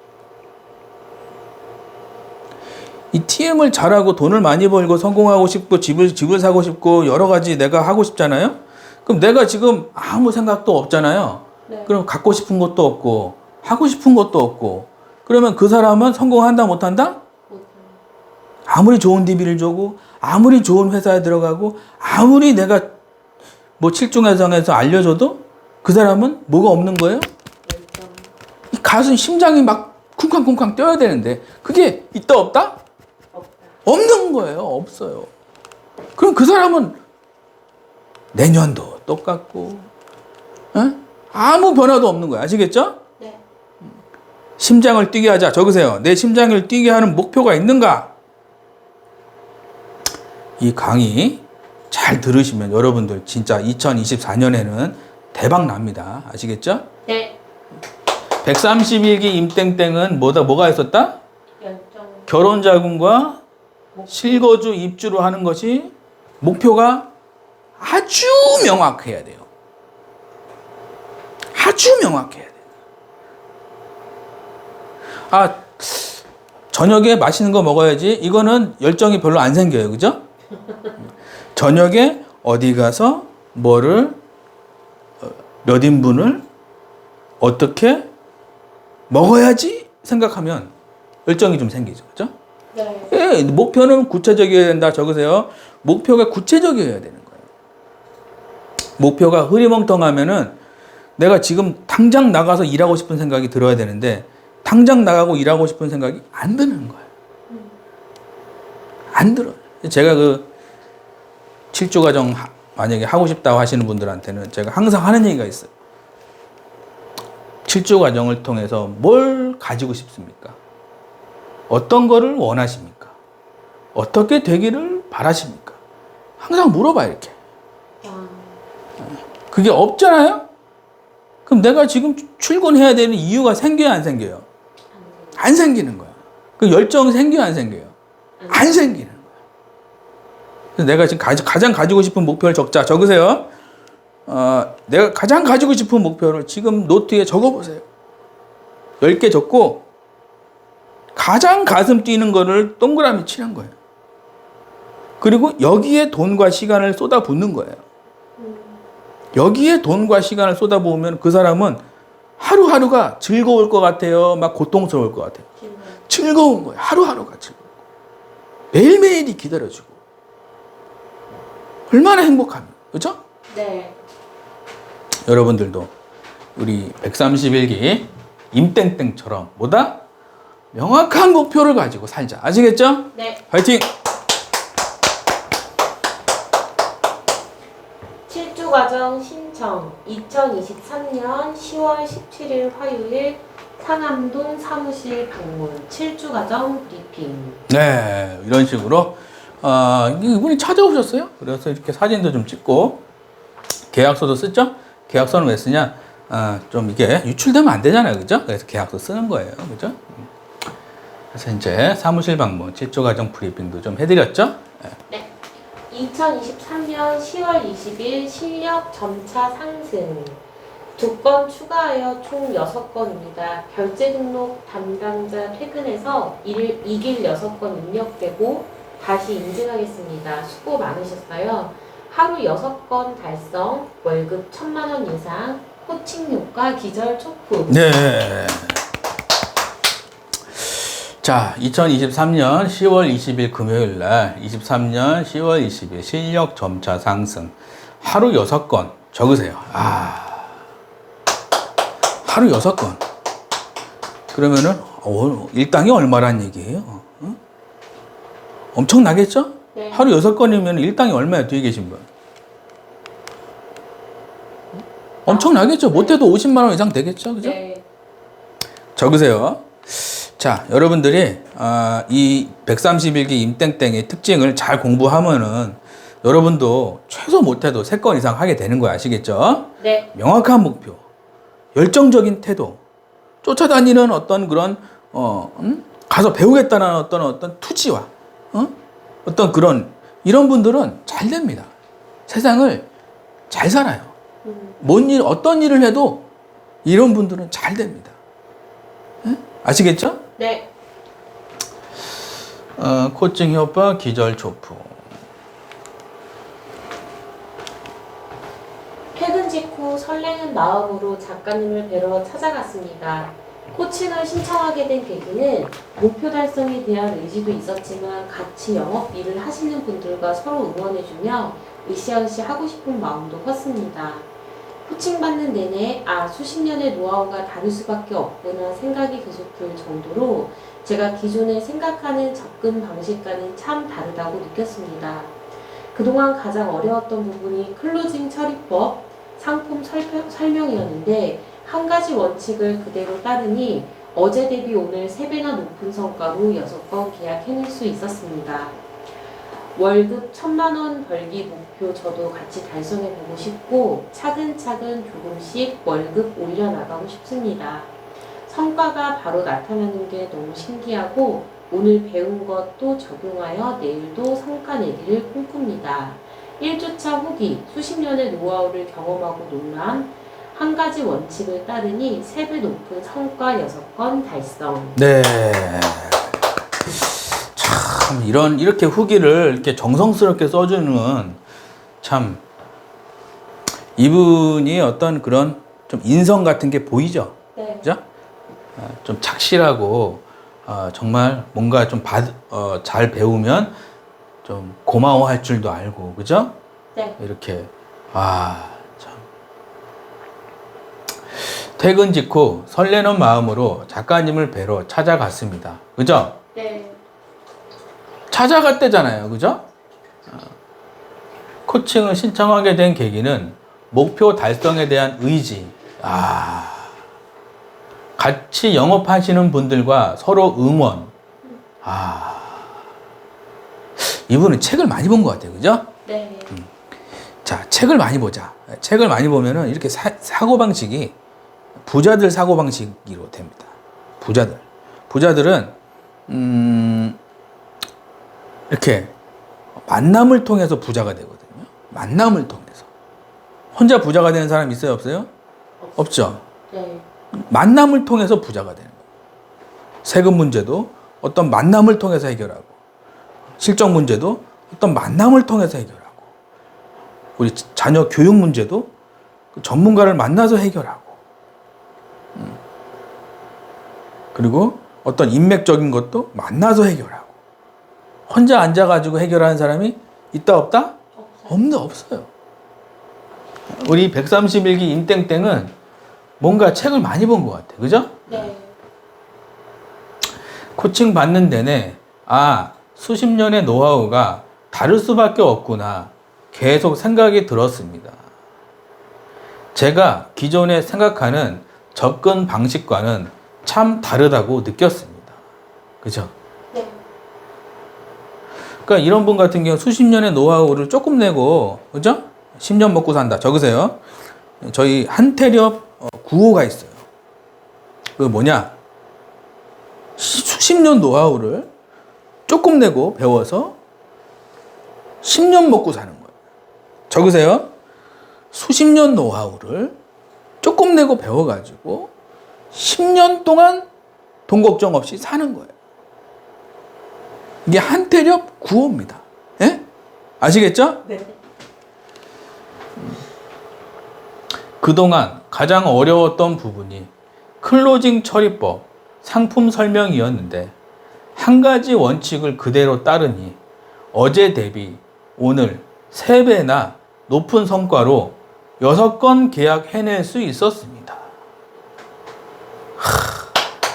이 TM을 잘하고 돈을 많이 벌고 성공하고 싶고 집을 사고 싶고 여러 가지 내가 하고 싶잖아요. 그럼 내가 지금 아무 생각도 없잖아요. 네. 그럼 갖고 싶은 것도 없고 하고 싶은 것도 없고 그러면 그 사람은 성공한다 못한다? 아무리 좋은 DB를 주고 아무리 좋은 회사에 들어가고 아무리 내가 뭐 칠중해성에서 알려줘도 그 사람은 뭐가 없는 거예요? 이 가슴 심장이 막 쿵쾅쿵쾅 뛰어야 되는데 그게 있다 없다? 없는 거예요. 없어요. 그럼 그 사람은 내년도 똑같고 아무 변화도 없는 거예요. 아시겠죠? 네. 심장을 뛰게 하자. 적으세요. 내 심장을 뛰게 하는 목표가 있는가? 이 강의 잘 들으시면 여러분들 진짜 2024년에는 대박 납니다. 아시겠죠? 네. 131기 임땡땡은 뭐가 있었다? 열정. 결혼 자금과 실거주 입주로 하는 것이 목표가 아주 명확해야 돼요. 아주 명확해야 돼요. 저녁에 맛있는 거 먹어야지. 이거는 열정이 별로 안 생겨요. 그죠? 저녁에 어디 가서 뭐를 몇 인분을 어떻게 먹어야지 생각하면 열정이 좀 생기죠. 그죠? 네. 예, 목표는 구체적이어야 된다. 적으세요. 목표가 구체적이어야 되는 거예요. 목표가 흐리멍텅하면은 내가 지금 당장 나가서 일하고 싶은 생각이 들어야 되는데 당장 나가고 일하고 싶은 생각이 안 드는 거예요. 안 들어요. 제가 그 7조 과정 만약에 하고 싶다고 하시는 분들한테는 제가 항상 하는 얘기가 있어요. 7조 과정을 통해서 뭘 가지고 싶습니까? 어떤 거를 원하십니까? 어떻게 되기를 바라십니까? 항상 물어봐 이렇게. 그게 없잖아요? 그럼 내가 지금 출근해야 되는 이유가 생겨요, 안 생겨요? 안 생기는 거야. 그 열정 생겨요, 안 생겨요? 안 생기는 거야. 그래서 내가 지금 가장 가지고 싶은 목표를 적으세요. 내가 가장 가지고 싶은 목표를 지금 노트에 적어보세요. 10개 적고 가장 가슴 뛰는 거를 동그라미 치는 거예요. 그리고 여기에 돈과 시간을 쏟아붓는 거예요. 여기에 돈과 시간을 쏟아부으면 그 사람은 하루하루가 즐거울 것 같아요? 막 고통스러울 것 같아요? 즐거운 거예요. 하루하루가 즐거운 거예요. 매일매일이 기다려주고. 얼마나 행복합니까? 그죠? 네. 여러분들도 우리 131기 임땡땡처럼 뭐다? 명확한 목표를 가지고 살자. 아시겠죠? 네. 화이팅! 7주 과정 신청 2023년 10월 17일 화요일 상암동 사무실 방문 7주 과정 브리핑. 네, 이런 식으로 이분이 찾아오셨어요. 그래서 이렇게 사진도 좀 찍고 계약서도 쓰죠. 계약서는 왜 쓰냐? 좀 이게 유출되면 안 되잖아요, 그죠? 그래서 계약서 쓰는 거예요, 그죠? 그래서 이제 사무실 방문 7주 과정 브리핑도 좀 해드렸죠. 네. 2023년 10월 20일 실력 점차 상승 2건 추가하여 총 6건입니다. 결제 등록 담당자 퇴근해서 이 길 6건 입력되고 다시 인증하겠습니다. 수고 많으셨어요. 하루 6건 달성, 월급 1,000만 원 이상, 코칭 효과 기절 촉구. 네. 자, 2023년 10월 20일 금요일 날 23년 10월 20일 실력 점차 상승 하루 6건 적으세요. 하루 6건. 그러면은 일당이 얼마란 얘기예요? 어? 엄청나겠죠? 네. 하루 6건이면 일당이 얼마야? 뒤에 계신 분. 엄청나겠죠? 못해도 50만 원 이상 되겠죠? 그죠? 네. 적으세요. 자, 여러분들이 이 131기 임땡땡의 특징을 잘 공부하면은 여러분도 최소 못해도 3건 이상 하게 되는 거 아시겠죠? 네. 명확한 목표, 열정적인 태도, 쫓아다니는 어떤 그런 가서 배우겠다는 어떤 투지와 어떤 그런 이런 분들은 잘 됩니다. 세상을 잘 살아요. 어떤 일을 해도 이런 분들은 잘 됩니다. 아시겠죠? 네. 코칭 효과 기절 촉구. 퇴근 직후 설레는 마음으로 작가님을 뵈러 찾아갔습니다. 코칭을 신청하게 된 계기는 목표 달성에 대한 의지도 있었지만 같이 영업 일을 하시는 분들과 서로 응원해주며 으쌰으쌰 하고 싶은 마음도 컸습니다. 코칭 받는 내내 수십 년의 노하우가 다를 수밖에 없구나 생각이 계속 들 정도로 제가 기존에 생각하는 접근 방식과는 참 다르다고 느꼈습니다. 그동안 가장 어려웠던 부분이 클로징 처리법, 상품 설명이었는데 한 가지 원칙을 그대로 따르니 어제 대비 오늘 3배나 높은 성과로 6건 계약해낼 수 있었습니다. 월급 1,000만 원 벌기 목표 저도 같이 달성해보고 싶고 차근차근 조금씩 월급 올려나가고 싶습니다. 성과가 바로 나타나는 게 너무 신기하고 오늘 배운 것도 적용하여 내일도 성과 내기를 꿈꿉니다. 1주차 후기, 수십 년의 노하우를 경험하고 놀란 한 가지 원칙을 따르니 3배 높은 성과 6건 달성. 네. 참 이렇게 후기를 이렇게 정성스럽게 써주는 참 이분이 어떤 그런 좀 인성 같은 게 보이죠. 네. 그죠? 좀 착실하고 정말 뭔가 좀 잘 배우면 좀 고마워할 줄도 알고, 그죠? 네. 이렇게 참 퇴근 직후 설레는 마음으로 작가님을 뵈러 찾아갔습니다. 그죠? 네. 찾아갔대잖아요. 그죠? 코칭을 신청하게 된 계기는 목표 달성에 대한 의지. 같이 영업하시는 분들과 서로 응원. 이분은 책을 많이 본 것 같아요. 그죠? 네. 자, 책을 많이 보자. 책을 많이 보면은 이렇게 사고방식이 부자들 사고방식으로 됩니다. 부자들은, 이렇게 만남을 통해서 부자가 되거든요. 만남을 통해서. 혼자 부자가 되는 사람 있어요? 없어요? 없죠. 네. 만남을 통해서 부자가 되는 거예요. 세금 문제도 어떤 만남을 통해서 해결하고, 실적 문제도 어떤 만남을 통해서 해결하고, 우리 자녀 교육 문제도 그 전문가를 만나서 해결하고, 그리고 어떤 인맥적인 것도 만나서 해결하고. 혼자 앉아가지고 해결하는 사람이 있다 없다? 없어요. 우리 131기 임땡땡은 뭔가 책을 많이 본 것 같아. 그죠? 네. 코칭 받는 내내 수십 년의 노하우가 다를 수밖에 없구나 계속 생각이 들었습니다. 제가 기존에 생각하는 접근 방식과는 참 다르다고 느꼈습니다. 그죠? 네. 그러니까 이런 분 같은 경우 수십 년의 노하우를 조금 내고, 그죠? 10년 먹고 산다. 적으세요. 저희 한태렵 구호가 있어요. 그 뭐냐? 수십 년 노하우를 조금 내고 배워서 10년 먹고 사는 거예요. 적으세요. 수십 년 노하우를 조금 내고 배워가지고 10년 동안 돈 걱정 없이 사는 거예요. 이게 한태렵 구호입니다. 예? 아시겠죠? 네. 그동안 가장 어려웠던 부분이 클로징 처리법, 상품 설명이었는데 한 가지 원칙을 그대로 따르니 어제 대비 오늘 3배나 높은 성과로 6건 계약 해낼 수 있었습니다.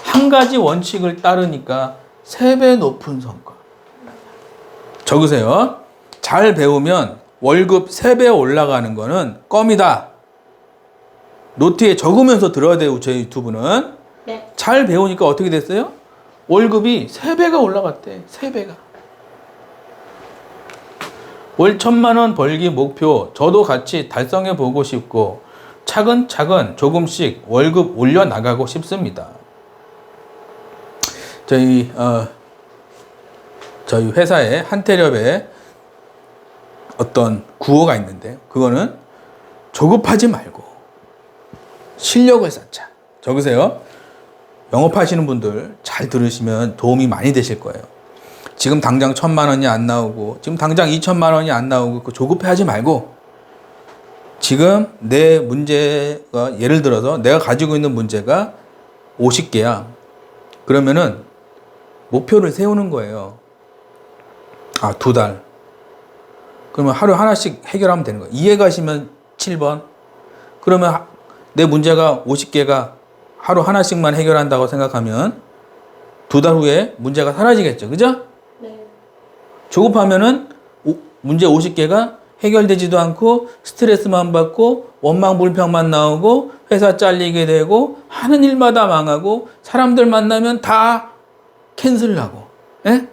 한 가지 원칙을 따르니까 3배 높은 성과. 적으세요. 잘 배우면 월급 3배 올라가는 거는 껌이다. 노트에 적으면서 들어야 돼요. 제 유튜브는. 네. 잘 배우니까 어떻게 됐어요? 월급이 3배가 올라갔대. 3배가. 월 1,000만 원 벌기 목표 저도 같이 달성해 보고 싶고 차근차근 조금씩 월급 올려 나가고 싶습니다. 저희 회사에 한태렵에 어떤 구호가 있는데 그거는 조급하지 말고 실력을 쌓자. 적으세요. 영업하시는 분들 잘 들으시면 도움이 많이 되실 거예요. 지금 당장 1,000만 원이 안 나오고 지금 당장 2,000만 원이 안 나오고 조급해하지 말고 지금 내 문제가 예를 들어서 내가 가지고 있는 문제가 50개야. 그러면은 목표를 세우는 거예요. 2달. 그러면 하루 하나씩 해결하면 되는 거예요. 이해 가시면 7번. 그러면 내 문제가 50개가 하루 하나씩만 해결한다고 생각하면 2달 후에 문제가 사라지겠죠. 그죠? 네. 조급하면은 문제 50개가 해결되지도 않고 스트레스만 받고 원망불평만 나오고 회사 잘리게 되고 하는 일마다 망하고 사람들 만나면 다 캔슬하고. 예?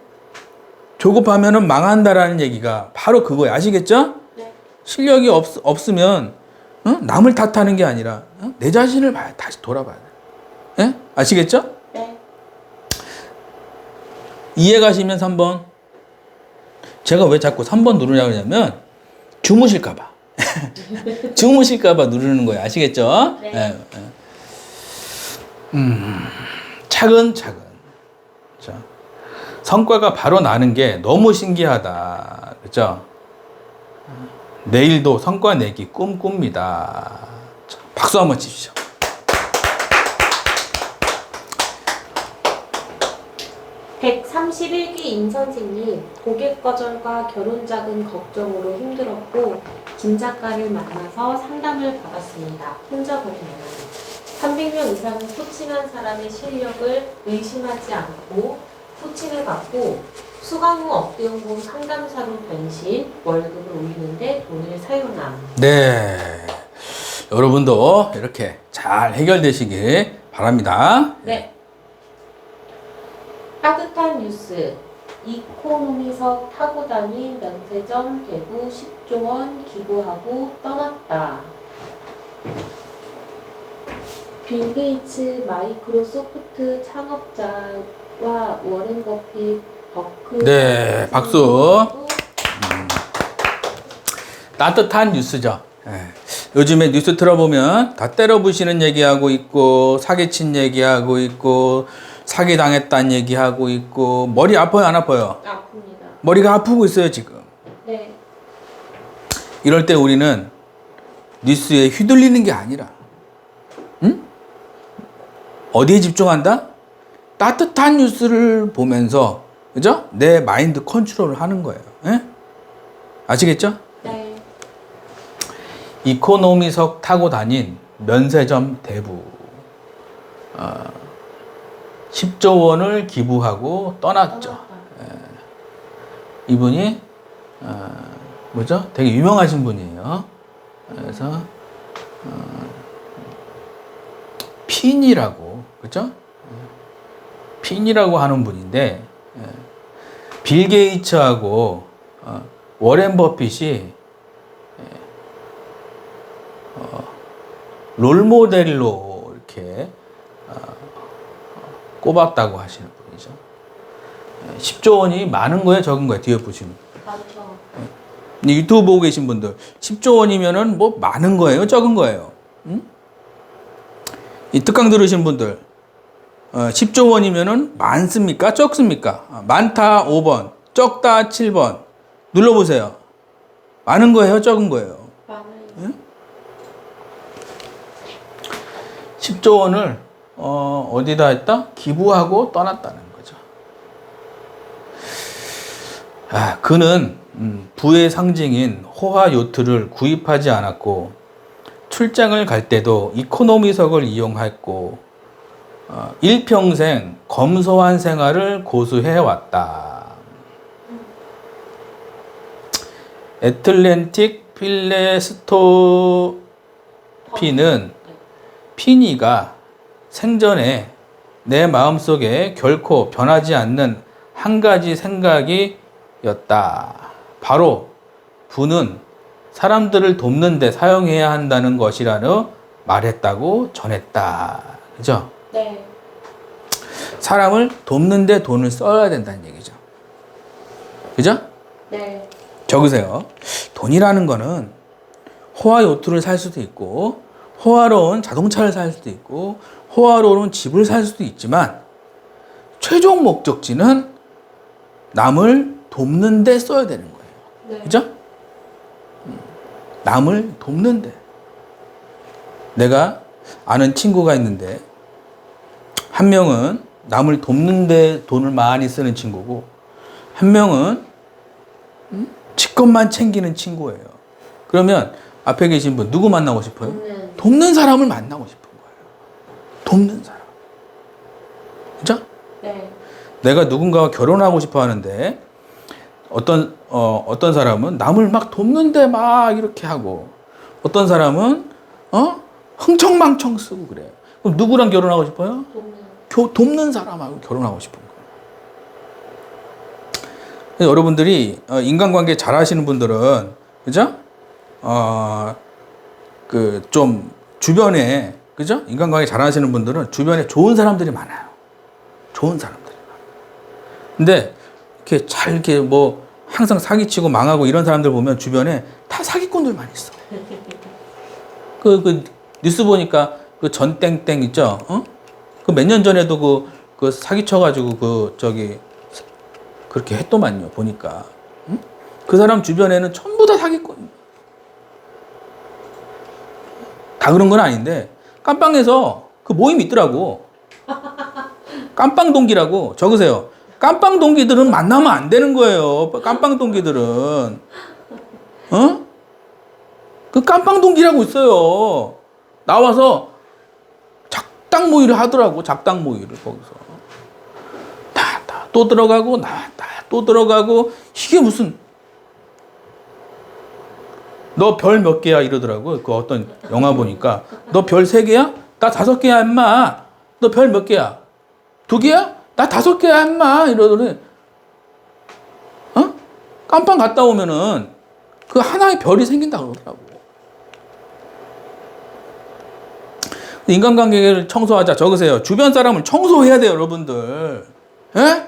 조급하면은 망한다라는 얘기가 바로 그거예요. 아시겠죠? 네. 실력이 없으면 남을 탓하는 게 아니라 내 자신을 다시 돌아봐야 돼. 예? 아시겠죠? 네. 이해 가시면 3번. 제가 왜 자꾸 3번 누르냐고 하냐면 주무실까봐. 주무실까봐 누르는 거예요. 아시겠죠? 네. 예, 예. 차근차근. 자, 성과가 바로 나는 게 너무 신기하다. 그죠? 내일도 성과 내기 꿈꿉니다. 자, 박수 한번 치시죠. (131기) 임 선생님, 고객 거절과 결혼 자금 걱정으로 힘들었고 김 작가를 만나서 상담을 받았습니다. 혼자 보내요. 300명 이상은 코칭한 사람의 실력을 의심하지 않고 코칭을 받고 수강 후 업대연금 상담사로 변신, 월급을 올리는데 돈을 사용함. 네. 여러분도 이렇게 잘 해결되시길 바랍니다. 네. 따뜻한 뉴스. 이코노미석 타고 다닌 면세점 대구 10조 원 기부하고 떠났다. 빌 게이츠 마이크로소프트 창업자와 워렌 버핏 버크. 네, 박수. 따뜻한 뉴스죠. 예. 요즘에 뉴스 틀어보면 다 때려부시는 얘기하고 있고 사기친 얘기하고 있고 사기당했다는 얘기하고 있고 머리 아파요 안 아파요? 아픕니다. 머리가 아프고 있어요 지금. 네. 이럴 때 우리는 뉴스에 휘둘리는 게 아니라 어디에 집중한다? 따뜻한 뉴스를 보면서 그죠? 내 마인드 컨트롤을 하는 거예요. 예? 아시겠죠? 네. 이코노미석 타고 다닌 면세점 대부 10조 원을 기부하고 떠났죠. 이분이 뭐죠? 되게 유명하신 분이에요. 그래서 핀이라고 그죠? 핀이라고 하는 분인데 빌 게이츠하고 워렌 버핏이 롤모델로 이렇게 꼽았다고 하시는 분이죠. 10조 원이 많은 거예요, 적은 거예요? 뒤에 보시면. 맞죠. 이 유튜브 보고 계신 분들 10조 원이면은 뭐 많은 거예요, 적은 거예요? 응? 이 특강 들으신 분들 10조 원이면은 많습니까, 적습니까? 많다 5번, 적다 7번. 눌러보세요. 많은 거예요, 적은 거예요? 많아요. 응? 10조 원을 어디다 했다? 기부하고 떠났다는 거죠. 그는 부의 상징인 호화 요트를 구입하지 않았고 출장을 갈 때도 이코노미석을 이용했고 일평생 검소한 생활을 고수해 왔다. 애틀랜틱 필레스토피는 피니가 생전에 내 마음속에 결코 변하지 않는 한 가지 생각이었다. 바로 부는 사람들을 돕는 데 사용해야 한다는 것이라는 말했다고 전했다. 그죠? 네. 사람을 돕는 데 돈을 써야 된다는 얘기죠. 그죠? 네. 적으세요. 돈이라는 거는 호화 요트를 살 수도 있고 호화로운 자동차를 살 수도 있고 호화로운 집을 살 수도 있지만 최종 목적지는 남을 돕는 데 써야 되는 거예요. 네. 그죠? 남을 돕는 데. 내가 아는 친구가 있는데 한 명은 남을 돕는 데 돈을 많이 쓰는 친구고 한 명은 지 것만 챙기는 친구예요. 그러면 앞에 계신 분 누구 만나고 싶어요? 돕는 사람을 만나고 싶은 거예요. 돕는 사람. 그죠? 네. 내가 누군가와 결혼하고 싶어 하는데 어떤 사람은 남을 막 돕는데 막 이렇게 하고 어떤 사람은 흥청망청 쓰고 그래요. 그럼 누구랑 결혼하고 싶어요? 돕는 사람하고 결혼하고 싶은 거예요. 여러분들이 인간관계 잘 하시는 분들은 그죠? 좀 주변에 그죠? 인간관계 잘 하시는 분들은 주변에 좋은 사람들이 많아요. 좋은 사람들이 많아요. 근데 이렇게 잘 이렇게 뭐 항상 사기치고 망하고 이런 사람들 보면 주변에 다 사기꾼들만 있어. 그 뉴스 보니까 그 전땡땡 있죠? 그 몇 년 전에도 그 사기쳐가지고 그렇게 했더만요. 보니까. 그 사람 주변에는 전부 다 사기꾼. 다 그런 건 아닌데 깜빵에서 그 모임이 있더라고. 깜빵 동기라고 적으세요. 깜빵 동기들은 만나면 안 되는 거예요. 깜빵 동기들은. 그 깜빵 동기라고 있어요. 나와서 작당 모의를 하더라고. 작당 모의를 거기서. 또 들어가고 나왔다. 또 들어가고 이게 무슨 너 별 몇 개야 이러더라고. 그 어떤 영화 보니까 너 별 3개야? 나 5개야 임마. 너 별 몇 개야? 2개야? 나 5개야 임마 이러더니 깜빵 갔다 오면은 그 하나의 별이 생긴다 그러더라고. 인간관계를 청소하자. 적으세요. 주변 사람을 청소해야 돼요, 여러분들. 예?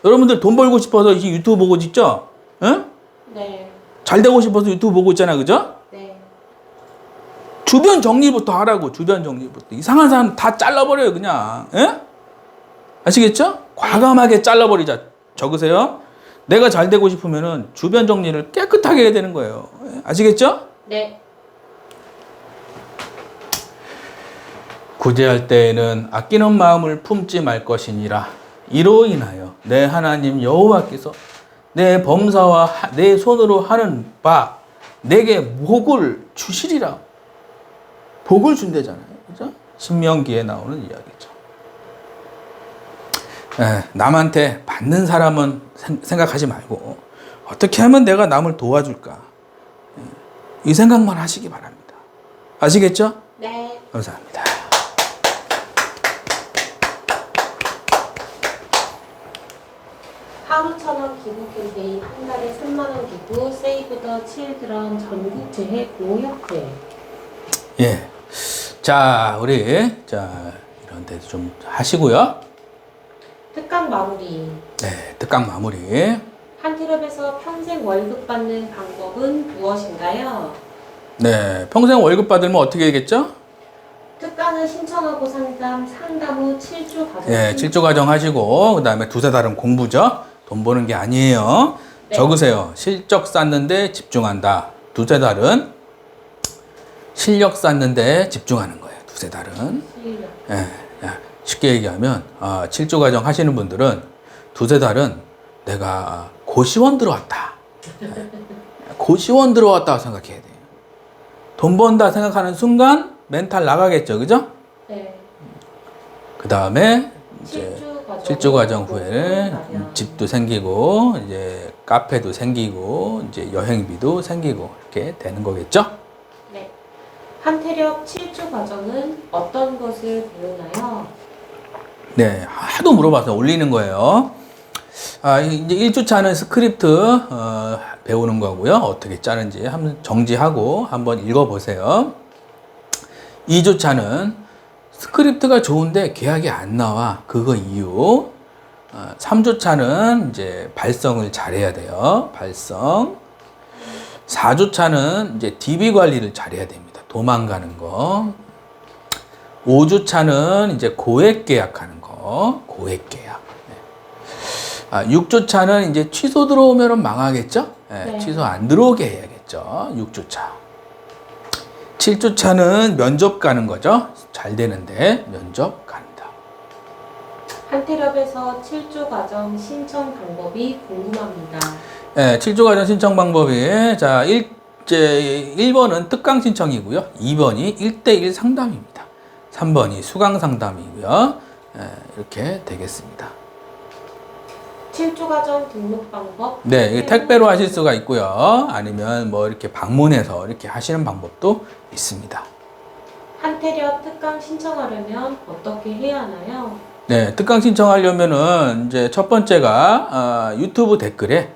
여러분들 돈 벌고 싶어서 이 유튜브 보고 있죠? 예? 네. 잘 되고 싶어서 유튜브 보고 있잖아, 그죠? 네. 주변 정리부터 하라고, 주변 정리부터. 이상한 사람 다 잘라버려요, 그냥. 예? 아시겠죠? 과감하게 잘라버리자. 적으세요. 내가 잘 되고 싶으면은 주변 정리를 깨끗하게 해야 되는 거예요. 예? 아시겠죠? 네. 구제할 때에는 아끼는 마음을 품지 말 것이니라. 이로 인하여 내 하나님 여호와께서 내 범사와 내 손으로 하는 바 내게 복을 주시리라. 복을 준대잖아요. 그죠? 신명기에 나오는 이야기죠. 남한테 받는 사람은 생각하지 말고 어떻게 하면 내가 남을 도와줄까? 이 생각만 하시기 바랍니다. 아시겠죠? 네. 감사합니다. 하루 1,000원 기부 캠페인 한 달에 3만 원 기부 세이브 더 칠드런 전국 재해 보호협회. 예. 자, 이런 데도 좀 하시고요. 특강 마무리. 네, 특강 마무리. 한테럽에서 평생 월급 받는 방법은 무엇인가요? 네, 평생 월급 받으면 어떻게 되겠죠? 특강을 신청하고 상담 후 7조 과정. 예, 7조 과정 하시고 그다음에 두세 달은 공부죠. 돈 버는 게 아니에요. 네. 적으세요. 실적 쌓는데 집중한다. 두세 달은 실력 쌓는데 집중하는 거예요. 두세 달은. 실력. 예, 쉽게 얘기하면 7조 과정 하시는 분들은 두세 달은 내가 고시원 들어왔다. 고시원 들어왔다고 생각해야 돼요. 돈 번다 생각하는 순간 멘탈 나가겠죠. 그죠? 네. 그 다음에 이제 7조 과정 후 후에는 집도 생기고 이제 카페도 생기고 이제 여행비도 생기고 이렇게 되는 거겠죠? 네. 한테럽 7조 과정은 어떤 것을 배우나요? 네, 하도 물어봐서 올리는 거예요. 이제 1주차는 스크립트 배우는 거고요. 어떻게 짜는지 한번 정지하고 한번 읽어보세요. 2주차는 스크립트가 좋은데 계약이 안 나와. 그거 이유. 3주차는 이제 발성을 잘해야 돼요. 발성. 4주차는 이제 DB 관리를 잘해야 됩니다. 도망가는 거. 5주차는 이제 고액 계약하는 거. 고액 계약. 6주차는 이제 취소 들어오면 망하겠죠? 네. 취소 안 들어오게 해야겠죠. 6주차. 7주차는 면접 가는 거죠. 잘 되는데 면접 간다. 한테럽에서 7조 과정 신청 방법이 궁금합니다. 7조 과정 신청 방법이 자, 1번은 특강 신청이고요. 2번이 1대1 상담입니다. 3번이 수강 상담이고요. 이렇게 되겠습니다. 7조 과정 등록 방법. 네, 이게 택배로 하실 수가 있고요. 아니면 뭐 이렇게 방문해서 이렇게 하시는 방법도 있습니다. 한테럽 특강 신청하려면 어떻게 해야 하나요? 네, 특강 신청하려면은 이제 첫 번째가 유튜브 댓글에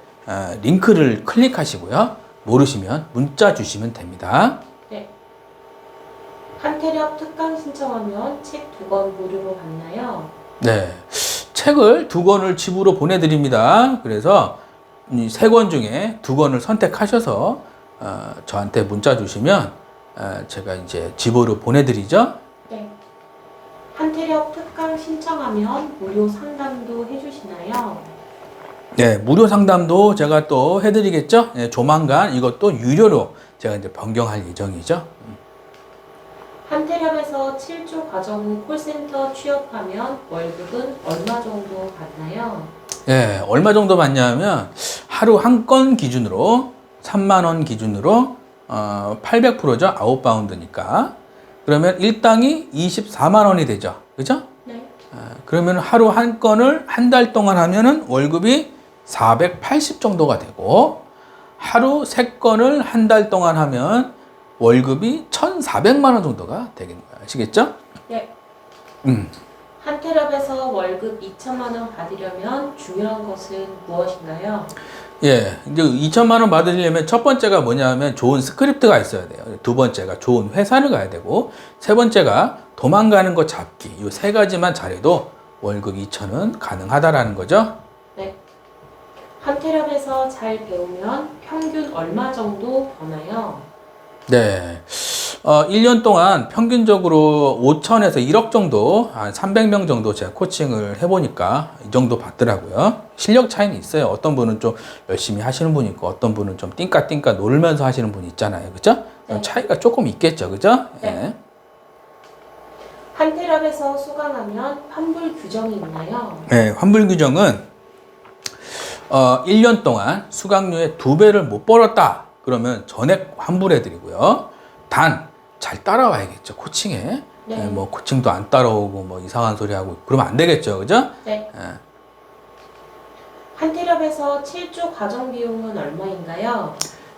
링크를 클릭하시고요. 모르시면 문자 주시면 됩니다. 네. 한테럽 특강 신청하면 책 2권 무료로 받나요? 네, 책을 2권을 집으로 보내드립니다. 그래서 이 3권 중에 2권을 선택하셔서 저한테 문자 주시면 제가 이제 집으로 보내드리죠. 네. 한테럽 특강 신청하면 무료 상담도 해주시나요? 네, 무료 상담도 제가 또 해드리겠죠. 네, 조만간 이것도 유료로 제가 이제 변경할 예정이죠. 한테럽에서 7조 과정 후 콜센터 취업하면 월급은 얼마 정도 받나요? 네, 얼마 정도 받냐면 하루 한 건 기준으로 3만 원 기준으로 800%죠. 아웃바운드니까. 그러면 일당이 24만 원이 되죠. 그죠? 네. 그러면 하루 한 건을 한 달 동안 하면은 월급이 480 정도가 되고 하루 3건을 한 달 동안 하면 월급이 1,400만 원 정도가 되겠는 거예요. 아시겠죠? 네. 음. 한테럽에서 월급 2천만 원 받으려면 중요한 것은 무엇인가요? 예, 이제 2천만 원 받으려면 첫 번째가 뭐냐면 좋은 스크립트가 있어야 돼요. 두 번째가 좋은 회사를 가야 되고, 세 번째가 도망가는 거 잡기. 이 세 가지만 잘해도 월급 2천은 가능하다라는 거죠. 네. 한테럽에서 잘 배우면 평균 얼마 정도 버나요? 네. 1년 동안 평균적으로 5천에서 1억 정도, 한 300명 정도 제가 코칭을 해보니까 이 정도 받더라고요. 실력 차이는 있어요. 어떤 분은 좀 열심히 하시는 분이 있고, 어떤 분은 좀 띵까띵까 놀면서 하시는 분이 있잖아요. 그죠? 네. 차이가 조금 있겠죠. 그죠? 네. 예. 한테럽에서 수강하면 환불 규정이 있나요? 네, 환불 규정은 1년 동안 수강료의 2배를 못 벌었다. 그러면 전액 환불해 드리고요. 단 잘 따라와야겠죠. 코칭에. 네. 네, 뭐 코칭도 안 따라오고 뭐 이상한 소리 하고 그러면 안 되겠죠. 그죠? 네. 예. 한테럽에서 7조 과정 비용은 얼마인가요?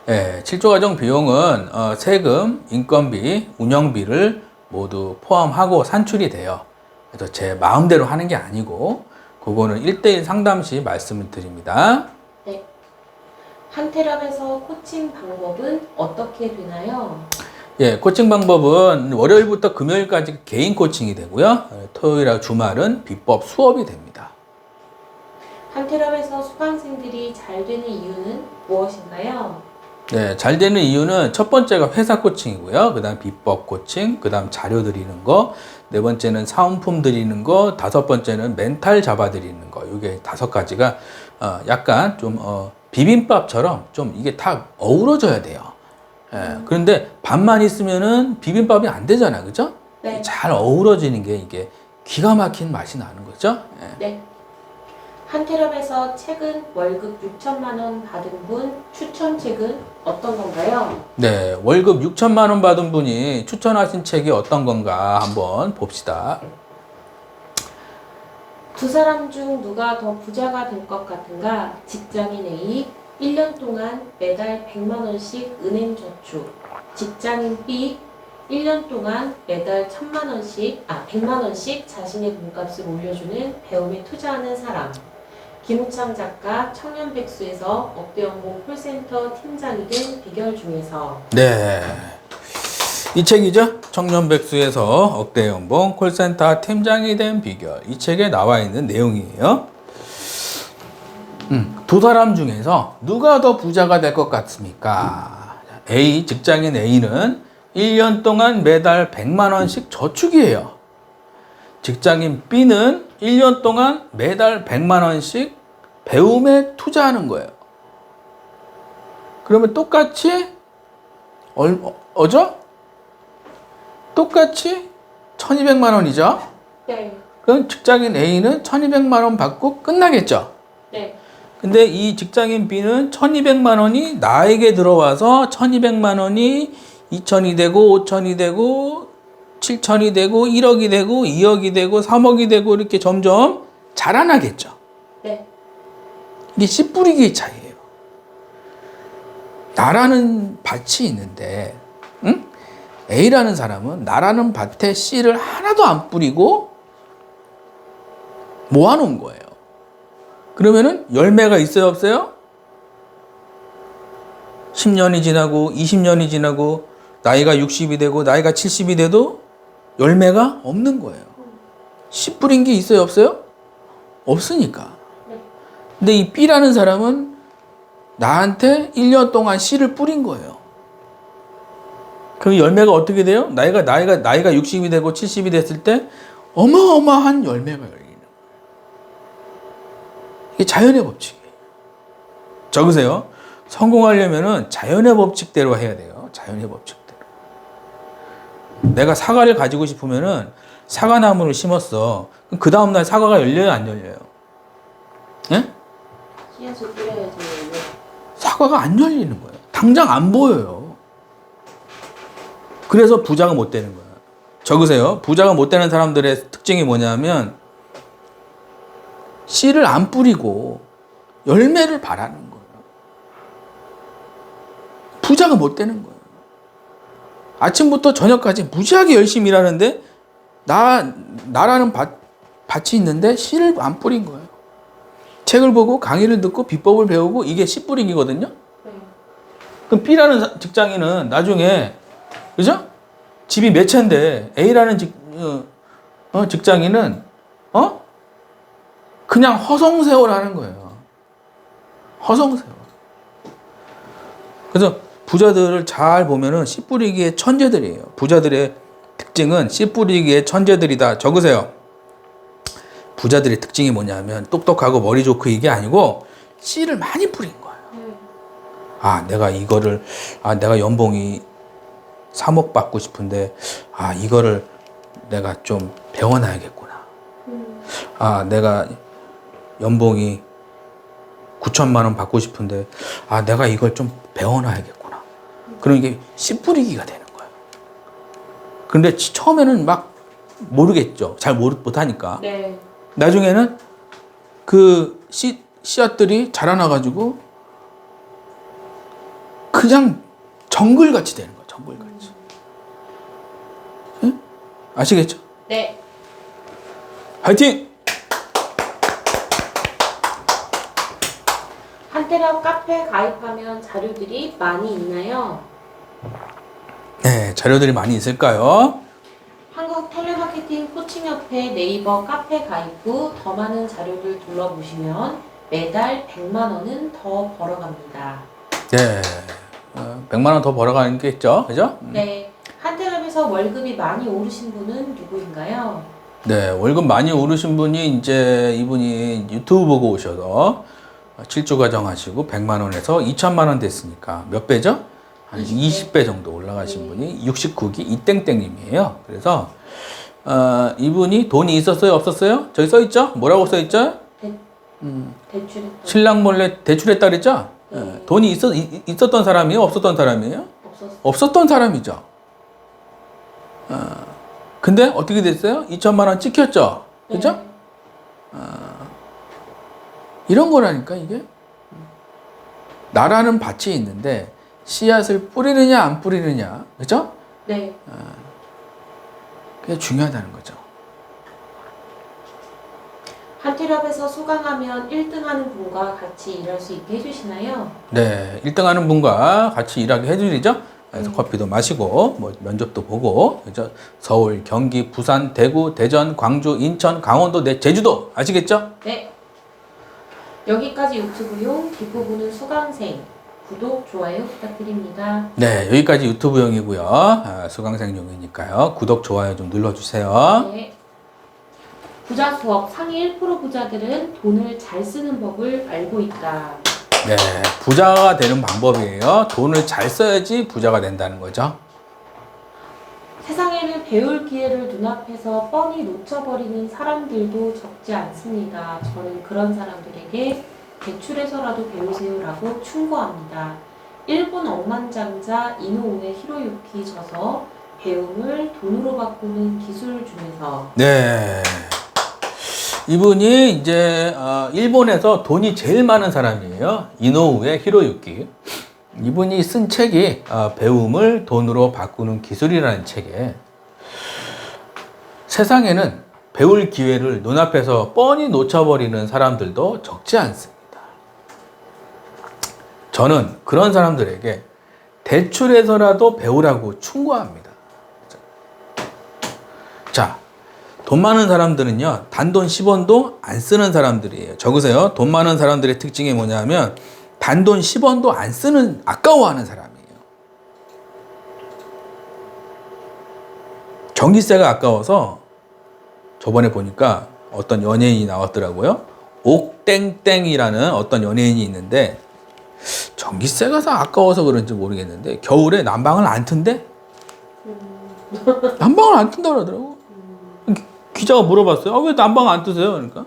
예, 7조 과정 비용은 세금, 인건비, 운영비를 모두 포함하고 산출이 돼요. 그래서 제 마음대로 하는 게 아니고 그거는 1대1 상담 시 말씀을 드립니다. 네. 한테럽에서 코칭 방법은 어떻게 되나요? 예, 코칭 방법은 월요일부터 금요일까지 개인 코칭이 되고요. 토요일하고 주말은 비법 수업이 됩니다. 한테럽에서 수강생들이 잘 되는 이유는 무엇인가요? 네, 잘 되는 이유는 첫 번째가 회사 코칭이고요. 그 다음 비법 코칭, 그 다음 자료 드리는 거, 네 번째는 사은품 드리는 거, 다섯 번째는 멘탈 잡아 드리는 거. 이게 다섯 가지가 약간 좀 비빔밥처럼 좀 이게 다 어우러져야 돼요. 예, 그런데 밥만 있으면은 비빔밥이 안 되잖아, 그죠? 네. 잘 어우러지는 게 이게 기가 막힌 맛이 나는 거죠. 예. 네. 한테럽에서 최근 월급 6천만 원 받은 분 추천 책은 어떤 건가요? 네, 월급 6천만 원 받은 분이 추천하신 책이 어떤 건가 한번 봅시다. 두 사람 중 누가 더 부자가 될 것 같은가? 직장인 A 1년 동안 매달 100만 원씩 은행 저축. 직장인 B 1년 동안 매달 100만 원씩 자신의 몸값을 올려주는 배움에 투자하는 사람. 김우창 작가 청년백수에서 억대연봉 콜센터 팀장이 된 비결 중에서 네, 이 책이죠. 청년백수에서 억대 연봉 콜센터 팀장이 된 비결. 이 책에 나와 있는 내용이에요. 두 사람 중에서 누가 더 부자가 될 것 같습니까? A, 직장인 A는 1년 동안 매달 100만 원씩 저축이에요. 직장인 B는 1년 동안 매달 100만 원씩 배움에 투자하는 거예요. 그러면 똑같이 어죠? 똑같이 1200만 원이죠? 네. 그럼 직장인 A는 1200만 원 받고 끝나겠죠? 네. 근데 이 직장인 B는 1200만 원이 나에게 들어와서 1200만 원이 2000이 되고 5000이 되고 7000이 되고 1억이 되고 2억이 되고 3억이 되고 이렇게 점점 자라나겠죠. 네. 이게 씨 뿌리기의 차이예요. 나라는 밭이 있는데, 응? A라는 사람은 나라는 밭에 씨를 하나도 안 뿌리고 모아놓은 거예요. 그러면은 열매가 있어요, 없어요? 10년이 지나고 20년이 지나고 나이가 60이 되고 나이가 70이 돼도 열매가 없는 거예요. 씨 뿌린 게 있어요, 없어요? 없으니까. 근데 이 B라는 사람은 나한테 1년 동안 씨를 뿌린 거예요. 그럼 열매가 어떻게 돼요? 나이가 60이 되고 70이 됐을 때 어마어마한 열매가 열리는 거예요. 이게 자연의 법칙이에요. 적으세요. 성공하려면은 자연의 법칙대로 해야 돼요. 자연의 법칙대로. 내가 사과를 가지고 싶으면은 사과나무를 심었어. 그럼 그 다음날 사과가 열려요, 안 열려요? 예? 씨앗을 뿌려야지. 사과가 안 열리는 거예요. 당장 안 보여요. 그래서 부자가 못 되는 거예요. 적으세요. 부자가 못 되는 사람들의 특징이 뭐냐면 씨를 안 뿌리고 열매를 바라는 거예요. 부자가 못 되는 거예요. 아침부터 저녁까지 무지하게 열심히 일하는데 나라는 밭이 있는데 씨를 안 뿌린 거예요. 책을 보고 강의를 듣고 비법을 배우고 이게 씨 뿌리기거든요. 그럼 B라는 직장인은 나중에 그죠? 집이 몇 채인데 A라는 직장인은 그냥 허송세월 하는 거예요. 허송세월. 그래서 부자들을 잘 보면은 씨 뿌리기의 천재들이에요. 부자들의 특징은 씨 뿌리기의 천재들이다. 적으세요. 부자들의 특징이 뭐냐면 똑똑하고 머리 좋고 이게 아니고 씨를 많이 뿌린 거예요. 내가 연봉이 3억 받고 싶은데 이거를 내가 좀 배워놔야겠구나. 내가 연봉이 9천만 원 받고 싶은데 내가 이걸 좀 배워놔야겠구나. 그럼 이게 씨 뿌리기가 되는 거예요. 그런데 처음에는 막 모르겠죠. 잘 못하니까. 네. 나중에는 그 씨앗들이 자라나가지고 그냥 정글같이 되는 거예요. 정글같이. 응? 아시겠죠? 네. 화이팅! 한테럽 카페 가입하면 자료들이 많이 있나요? 네, 자료들이 많이 있을까요? 한국 텔레마케팅 코칭협회 네이버 카페 가입 후 더 많은 자료를 둘러보시면 매달 100만 원은 더 벌어갑니다. 네. 100만 원 더 벌어가는 게 있죠. 그죠? 네. 한테랍에서 월급이 많이 오르신 분은 누구인가요? 네. 월급 많이 오르신 분이 이제 이분이 유튜브 보고 오셔서 7주 과정하시고 100만 원에서 2천만 원 됐으니까 몇 배죠? 한 20배 정도 올라가신 분이 69기 이땡땡님이에요. 그래서 이분이 돈이 있었어요? 없었어요? 저기 써있죠? 뭐라고 써있죠? 대출했던. 신랑 몰래 대출했다 그랬죠? 돈이 있었던 사람이에요? 없었던 사람이에요? 없었던 사람이죠. 근데 어떻게 됐어요? 2천만 원 찍혔죠? 그죠? 이런 거라니까 이게. 나라는 밭이 있는데 씨앗을 뿌리느냐 안 뿌리느냐, 그죠? 네. 그게 중요하다는 거죠. 한테랍에서 수강하면 1등하는 분과 같이 일할 수 있게 해주시나요? 네, 1등 하는 분과 같이 일하게 해드리죠. 그래서 커피도 마시고, 뭐 면접도 보고, 그죠? 서울, 경기, 부산, 대구, 대전, 광주, 인천, 강원도, 제주도 아시겠죠? 네. 여기까지 유튜브용 뒷부분은 수강생. 구독, 좋아요 부탁드립니다. 네, 여기까지 유튜브용이고요. 수강생용이니까요. 구독, 좋아요 좀 눌러주세요. 네. 부자 수업 상위 1% 부자들은 돈을 잘 쓰는 법을 알고 있다. 네, 부자가 되는 방법이에요. 돈을 잘 써야지 부자가 된다는 거죠. 세상에는 배울 기회를 눈앞에서 뻔히 놓쳐버리는 사람들도 적지 않습니다. 저는 그런 사람들에게 대출해서라도 배우세요라고 충고합니다. 일본 억만장자 이노우에 히로유키 저서 배움을 돈으로 바꾸는 기술 중에서 네. 이분이 이제 일본에서 돈이 제일 많은 사람이에요. 이노우에 히로유키. 이분이 쓴 책이 배움을 돈으로 바꾸는 기술이라는 책에 세상에는 배울 기회를 눈앞에서 뻔히 놓쳐버리는 사람들도 적지 않습니다. 저는 그런 사람들에게 대출해서라도 배우라고 충고합니다. 자, 돈 많은 사람들은요, 단돈 10원도 안 쓰는 사람들이에요. 적으세요. 돈 많은 사람들의 특징이 뭐냐면, 단돈 10원도 안 쓰는, 아까워하는 사람이에요. 전기세가 아까워서, 저번에 보니까 어떤 연예인이 나왔더라고요. 옥땡땡이라는 어떤 연예인이 있는데, 전기세가 다 아까워서 그런지 모르겠는데, 겨울에 난방을 안 튼대? 난방을 안 튼다 그러더라고. 기자가 물어봤어요. 왜 난방 안 뜨세요? 그러니까.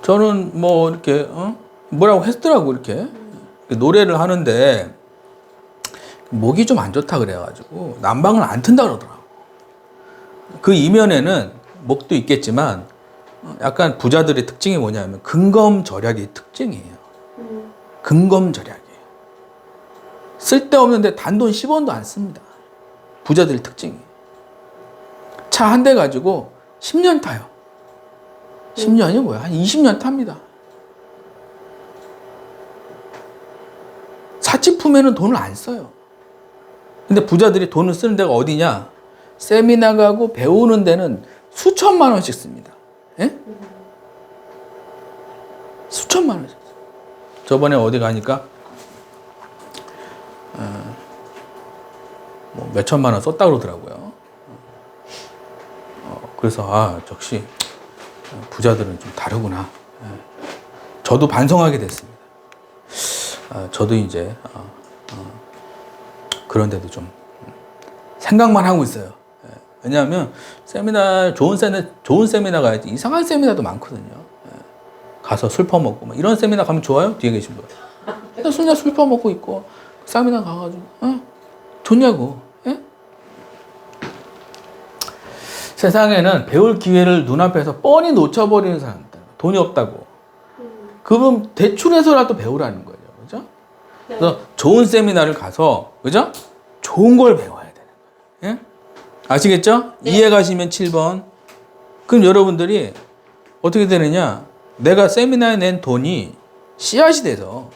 저는 뭐 이렇게 뭐라고 했더라고 이렇게. 노래를 하는데 목이 좀 안 좋다 그래가지고 난방을 안 튼다 그러더라고. 그 이면에는 목도 있겠지만 약간 부자들의 특징이 뭐냐면 근검절약의 특징이에요. 근검절약이에요. 쓸데없는데 단돈 10원도 안 씁니다. 부자들의 특징이. 차 한 대 가지고 10년 타요. 10년이 뭐야? 한 20년 탑니다. 사치품에는 돈을 안 써요. 근데 부자들이 돈을 쓰는 데가 어디냐? 세미나 가고 배우는 데는 수천만 원씩 씁니다. 예? 수천만 원씩. 저번에 어디 가니까 뭐 몇천만 원 썼다 그러더라고요. 그래서 역시 부자들은 좀 다르구나. 저도 반성하게 됐습니다. 저도 이제 그런 데도 좀 생각만 하고 있어요. 왜냐하면 세미나 좋은 세미나 가야지 이상한 세미나도 많거든요. 가서 술 퍼먹고 뭐 이런 세미나 가면 좋아요? 뒤에 계신 분. 근데 술 퍼먹고 있고 세미나 가가지고 좋냐고. 예? 세상에는 배울 기회를 눈앞에서 뻔히 놓쳐버리는 사람들, 돈이 없다고. 그분 대출해서라도 배우라는 거예요. 그죠? 그래서 좋은 세미나를 가서, 그죠? 좋은 걸 배워야 되는 거예요. 예? 아시겠죠? 네. 이해 가시면 7번. 그럼 여러분들이 어떻게 되느냐? 내가 세미나에 낸 돈이 씨앗이 돼서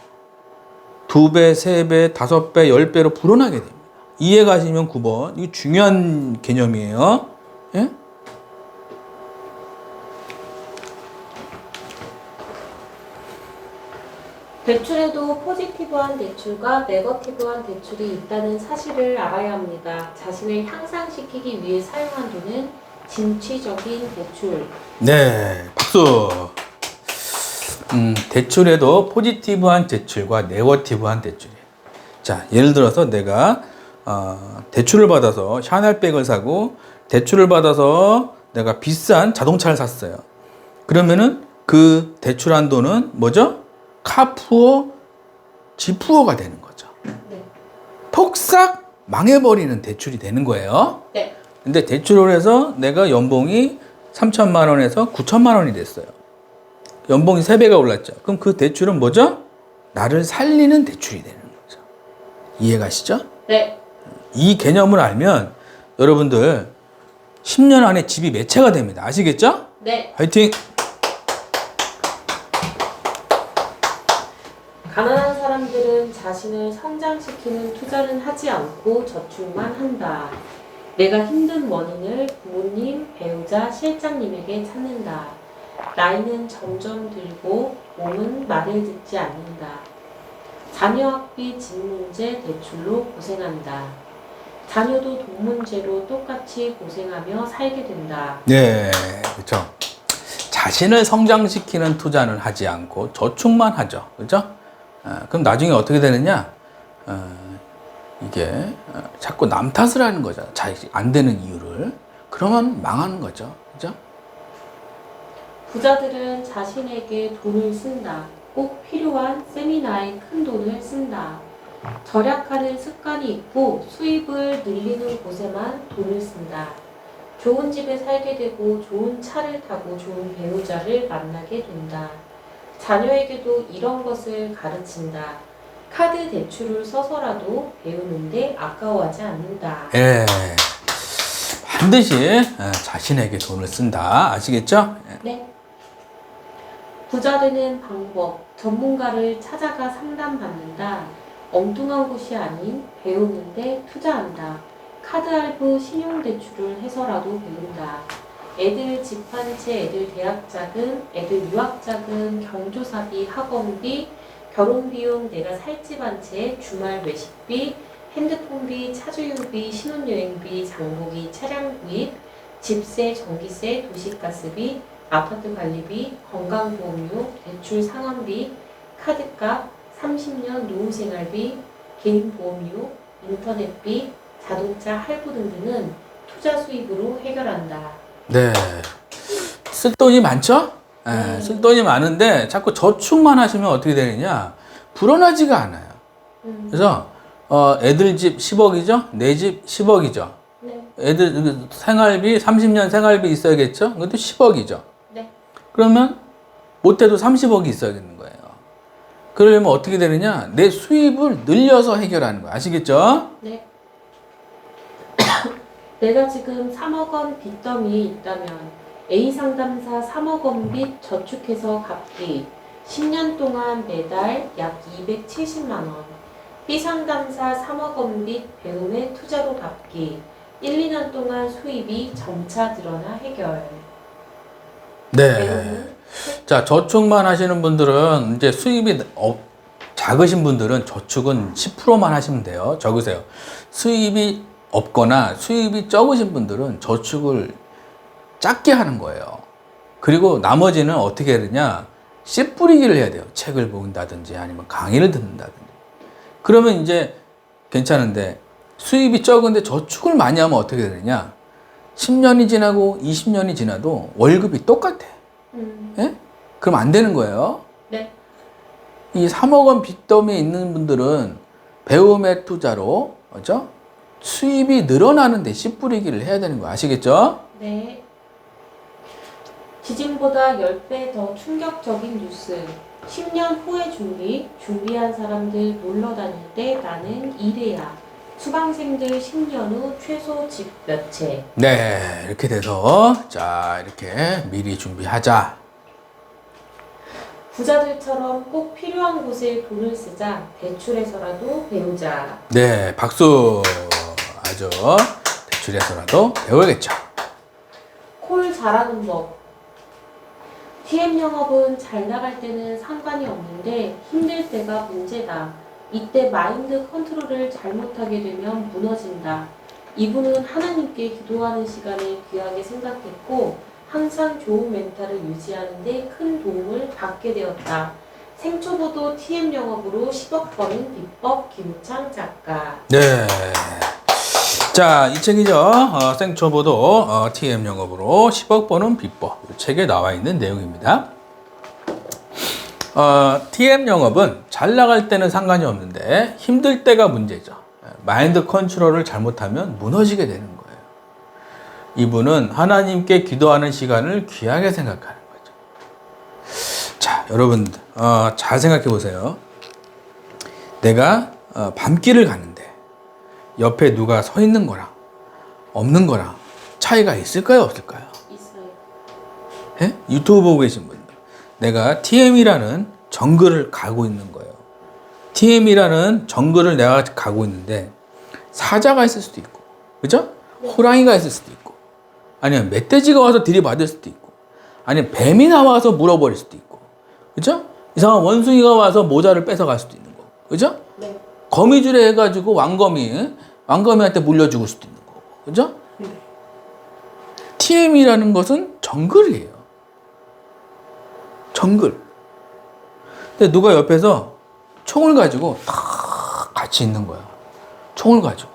2배, 3배, 5배, 10배로 불어나게 됩니다. 이해 가시면 9번. 이거 중요한 개념이에요. 예? 대출에도 포지티브한 대출과 네거티브한 대출이 있다는 사실을 알아야 합니다. 자신을 향상시키기 위해 사용한 돈은 진취적인 대출. 네, 박수. 대출에도 포지티브한 대출과 네거티브한 대출이. 자, 예를 들어서 내가 대출을 받아서 샤넬백을 사고 대출을 받아서 내가 비싼 자동차를 샀어요. 그러면은 그 대출한 돈은 뭐죠? 카푸어, 지푸어가 되는 거죠. 네. 폭삭 망해버리는 대출이 되는 거예요. 네. 근데 대출을 해서 내가 연봉이 3천만 원에서 9천만 원이 됐어요. 연봉이 3배가 올랐죠. 그럼 그 대출은 뭐죠? 나를 살리는 대출이 되는 거죠. 이해가시죠? 네. 이 개념을 알면 여러분들 10년 안에 집이 몇 채가 됩니다. 아시겠죠? 네. 화이팅! 가난한 사람들은 자신을 성장시키는 투자는 하지 않고 저축만 한다. 내가 힘든 원인을 부모님, 배우자, 실장님에게 찾는다. 나이는 점점 들고 몸은 말을 듣지 않는다. 자녀 학비, 집 문제, 대출로 고생한다. 자녀도 돈 문제로 똑같이 고생하며 살게 된다. 네, 그렇죠. 자신을 성장시키는 투자는 하지 않고 저축만 하죠. 그렇죠? 그럼 나중에 어떻게 되느냐? 이게 자꾸 남 탓을 하는 거잖아. 자기 안 되는 이유를. 그러면 망하는 거죠. 그죠? 부자들은 자신에게 돈을 쓴다. 꼭 필요한 세미나에 큰 돈을 쓴다. 절약하는 습관이 있고 수입을 늘리는 곳에만 돈을 쓴다. 좋은 집에 살게 되고 좋은 차를 타고 좋은 배우자를 만나게 된다. 자녀에게도 이런 것을 가르친다. 카드 대출을 써서라도 배우는데 아까워하지 않는다. 예. 반드시 자신에게 돈을 쓴다. 아시겠죠? 네. 부자 되는 방법, 전문가를 찾아가 상담받는다. 엉뚱한 곳이 아닌 배우는데 투자한다. 카드 할부, 신용대출을 해서라도 배운다. 애들 집 한 채, 애들 대학 자금, 애들 유학 자금, 경조사비, 학원비, 결혼비용, 내가 살 집 한 채, 주말 외식비, 핸드폰비, 차주유비, 신혼여행비, 장보기, 차량 구입, 집세, 전기세, 도시가스비, 아파트 관리비, 건강보험료, 대출 상환비, 카드값, 30년 노후생활비, 개인보험료, 인터넷비, 자동차 할부 등등은 투자 수입으로 해결한다. 네. 쓸 돈이 많죠? 네. 쓸 돈이 많은데 자꾸 저축만 하시면 어떻게 되느냐? 불어나지가 않아요. 그래서 애들 집 10억이죠? 내 집 10억이죠? 네. 애들 생활비 30년 생활비 있어야겠죠? 그것도 10억이죠? 네. 그러면 못해도 30억이 있어야겠는 거예요. 그러려면 어떻게 되느냐? 내 수입을 늘려서 해결하는 거예요. 아시겠죠? 네. 내가 지금 3억 원 빚더미에 있다면 A 상담사 3억 원 빚 저축해서 갚기 10년 동안 매달 약 270만 원. B 상담사 3억 원 빚 배움에 투자로 갚기 1, 2년 동안 수입이 점차 늘어나 해결. 네. 자, 저축만 하시는 분들은 이제 수입이 작으신 분들은 저축은 10%만 하시면 돼요. 적으세요. 수입이 없거나 수입이 적으신 분들은 저축을 작게 하는 거예요. 그리고 나머지는 어떻게 해야 되냐? 씨 뿌리기를 해야 돼요. 책을 본다든지 아니면 강의를 듣는다든지. 그러면 이제 괜찮은데 수입이 적은데 저축을 많이 하면 어떻게 되느냐? 10년이 지나고 20년이 지나도 월급이 똑같아. 예? 그럼 안 되는 거예요. 네. 이 3억 원 빚더미에 있는 분들은 배움의 투자로, 그죠? 수입이 늘어나는데 씨 뿌리기를 해야 되는 거 아시겠죠? 네. 지진보다 10배 더 충격적인 뉴스. 10년 후의 준비한 사람들 놀러 다닐 때 나는 이래야. 수강생들 10년 후 최소 집 몇 채. 네, 이렇게 돼서 자, 이렇게 미리 준비하자. 부자들처럼 꼭 필요한 곳에 돈을 쓰자. 대출해서라도 배우자. 네, 박수. 아주 대출해서라도 배워야겠죠. 콜 잘하는 법. TM 영업은 잘 나갈 때는 상관이 없는데 힘들 때가 문제다. 이때 마인드 컨트롤을 잘못하게 되면 무너진다. 이분은 하나님께 기도하는 시간을 귀하게 생각했고 항상 좋은 멘탈을 유지하는 데 큰 도움을 받게 되었다. 생초보도 TM 영업으로 10억 버는 비법 김우창 작가. 네. 자, 이 책이죠. 생초보도 TM 영업으로 10억 버는 비법. 이 책에 나와 있는 내용입니다. TM 영업은 잘 나갈 때는 상관이 없는데 힘들 때가 문제죠. 마인드 컨트롤을 잘못하면 무너지게 되는 거예요. 이분은 하나님께 기도하는 시간을 귀하게 생각하는 거죠. 자, 여러분들 잘 생각해 보세요. 내가 밤길을 가는데 옆에 누가 서 있는 거랑 없는 거랑 차이가 있을까요, 없을까요? 있어요. 예? 유튜브 보고 계신 분들, 내가 TM이라는 정글을 가고 있는 거예요. TM이라는 정글을 내가 가고 있는데 사자가 있을 수도 있고, 그죠? 호랑이가 있을 수도 있고, 아니면 멧돼지가 와서 들이받을 수도 있고, 아니면 뱀이 나와서 물어버릴 수도 있고, 그죠? 이상한 원숭이가 와서 모자를 뺏어갈 수도 있는 거고, 그죠? 네. 거미줄에 해가지고 왕거미한테 물려 죽을 수도 있는 거고, 그죠? 네. TM이라는 것은 정글이에요. 정글. 근데 누가 옆에서 총을 가지고 다 같이 있는 거야. 총을 가지고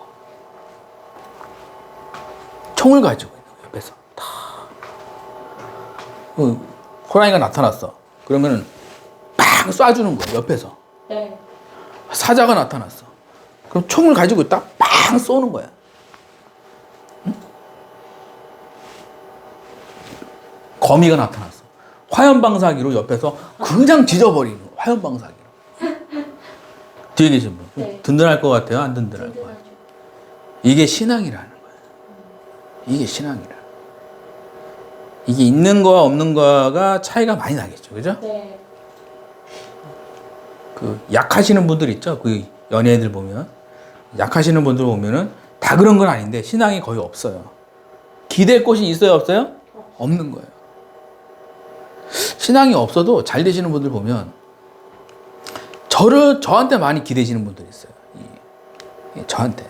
있는 거야, 옆에서 다. 호랑이가 나타났어. 그러면은 팍 쏴주는 거야, 옆에서. 네. 사자가 나타났어. 그럼 총을 가지고 있다 팍 쏘는 거야. 응? 거미가 나타났어. 화염방사기로 옆에서 그냥 지져버리는 거야. 화염방사기로. 뒤에 계신 분. 네. 든든할 것 같아요? 안 든든할 것 같아요? 든든하죠. 이게 신앙이라는 거예요. 이게 신앙이라. 이게 있는 거와 없는 거가 차이가 많이 나겠죠. 그죠? 네. 그 약하시는 분들 있죠. 그 연예인들 보면 약하시는 분들 보면은 다 그런 건 아닌데 신앙이 거의 없어요. 기댈 곳이 있어요, 없어요? 없는 거예요. 신앙이 없어도 잘 되시는 분들 보면 저한테 많이 기대시는 분들이 있어요. 저한테.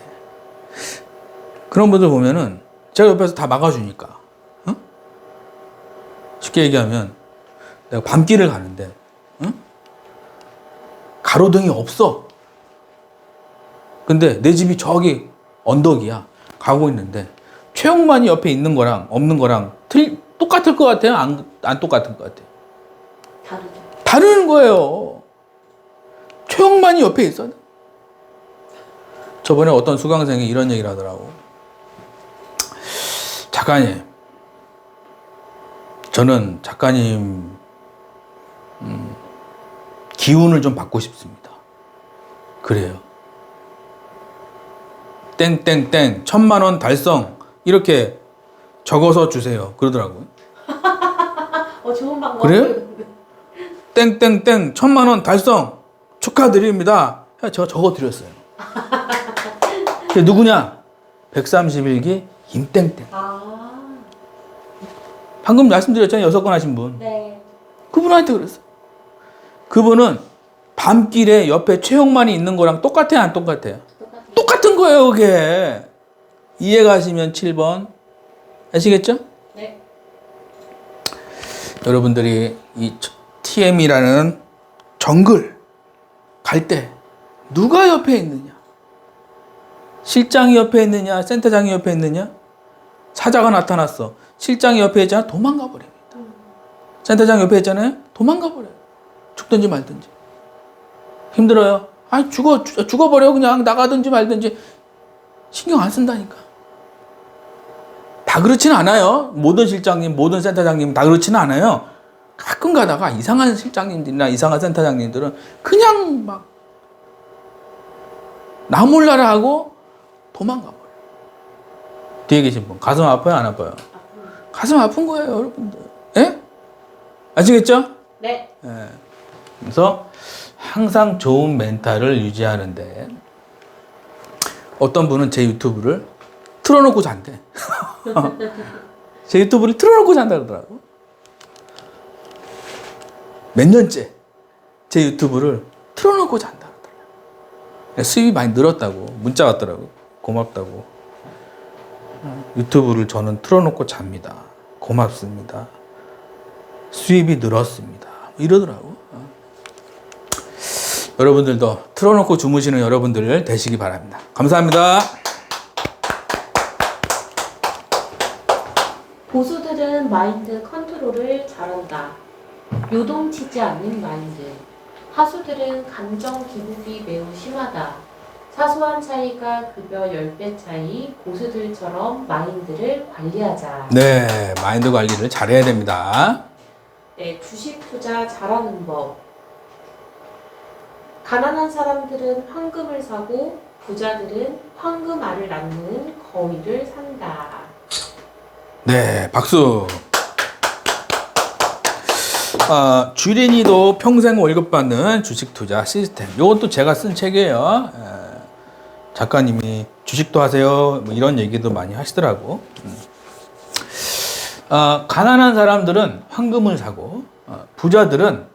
그런 분들 보면은 제가 옆에서 다 막아주니까. 응? 쉽게 얘기하면 내가 밤길을 가는데, 응? 가로등이 없어. 근데 내 집이 저기 언덕이야. 가고 있는데 최영만이 옆에 있는 거랑 없는 거랑 똑같을 것 같아요? 안 똑같은 것 같아요? 다르죠. 다른 거예요. 최영만이 옆에 있어. 저번에 어떤 수강생이 이런 얘기를 하더라고. 작가님, 저는 작가님 기운을 좀 받고 싶습니다. 그래요. 땡땡땡 1000만 원 달성 이렇게 적어서 주세요. 그러더라고요. 좋은 방법. 그래요? 땡땡땡 1000만 원 달성 축하드립니다. 제가 적어 드렸어요. 그게 누구냐? 131기 임땡땡. 방금 말씀드렸잖아요. 6건 하신 분. 네. 그분한테 그랬어요. 그분은 밤길에 옆에 최영만이 있는 거랑 똑같아요, 안 똑같아요? 똑같은 거예요, 그게. 이해 가시면 7번. 아시겠죠? 네. 여러분들이 이 TM이라는 정글 갈 때 누가 옆에 있느냐? 실장이 옆에 있느냐? 센터장이 옆에 있느냐? 사자가 나타났어. 실장이 옆에 있잖아. 도망가 버립니다. 센터장 옆에 있잖아요. 도망가 버려요. 죽든지 말든지. 힘들어요. 아니 죽어버려. 그냥 나가든지 말든지. 신경 안 쓴다니까. 다 그렇지는 않아요. 모든 실장님, 모든 센터장님 다 그렇지는 않아요. 가끔 가다가 이상한 실장님들이나 이상한 센터장님들은 그냥 막 나 몰라라 하고 도망가 버려요. 뒤에 계신 분 가슴 아파요, 안 아파요? 가슴 아픈 거예요, 여러분들. 예? 아시겠죠? 네. 예. 그래서 항상 좋은 멘탈을 유지하는데 어떤 분은 제 유튜브를 틀어놓고 잔대. 제 유튜브를 틀어놓고 잔다 그러더라고. 몇 년째 제 유튜브를 틀어놓고 잔다 하더라고요. 수입이 많이 늘었다고 문자 왔더라고요. 고맙다고. 유튜브를 저는 틀어놓고 잡니다. 고맙습니다. 수입이 늘었습니다. 이러더라고. 여러분들도 틀어놓고 주무시는 여러분들 되시기 바랍니다. 감사합니다. 고수들은 마인드 컨트롤을 잘한다. 요동치지 않는 마인드. 하수들은 감정 기복이 매우 심하다. 사소한 차이가 급여 10배 차이. 고수들처럼 마인드를 관리하자. 네, 마인드 관리를 잘해야 됩니다. 네, 주식 투자 잘하는 법. 가난한 사람들은 황금을 사고 부자들은 황금알을 낳는 거위를 산다. 네, 박수. 주린이도 평생 월급 받는 주식 투자 시스템. 이것도 제가 쓴 책이에요. 작가님이 주식도 하세요. 뭐 이런 얘기도 많이 하시더라고. 가난한 사람들은 황금을 사고, 부자들은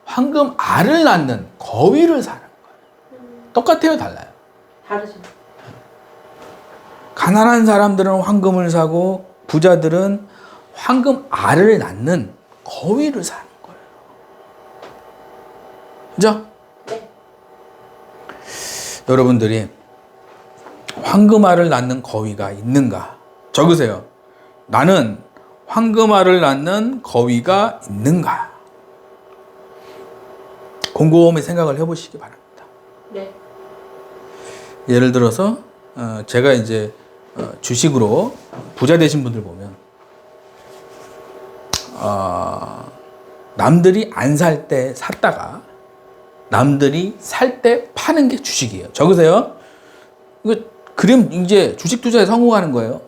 황금 알을 낳는 거위를 사는 거예요. 똑같아요, 달라요? 다르죠. 가난한 사람들은 황금을 사고, 부자들은 황금 알을 낳는 거위를 사는 거예요. 그죠? 네. 여러분들이 황금 알을 낳는 거위가 있는가? 적으세요. 나는 황금 알을 낳는 거위가 있는가? 곰곰이 생각을 해보시기 바랍니다. 네. 예를 들어서 제가 이제 주식으로 부자 되신 분들 보면 남들이 안 살 때 샀다가 남들이 살 때 파는 게 주식이에요. 적으세요. 그럼 이제 주식 투자에 성공하는 거예요.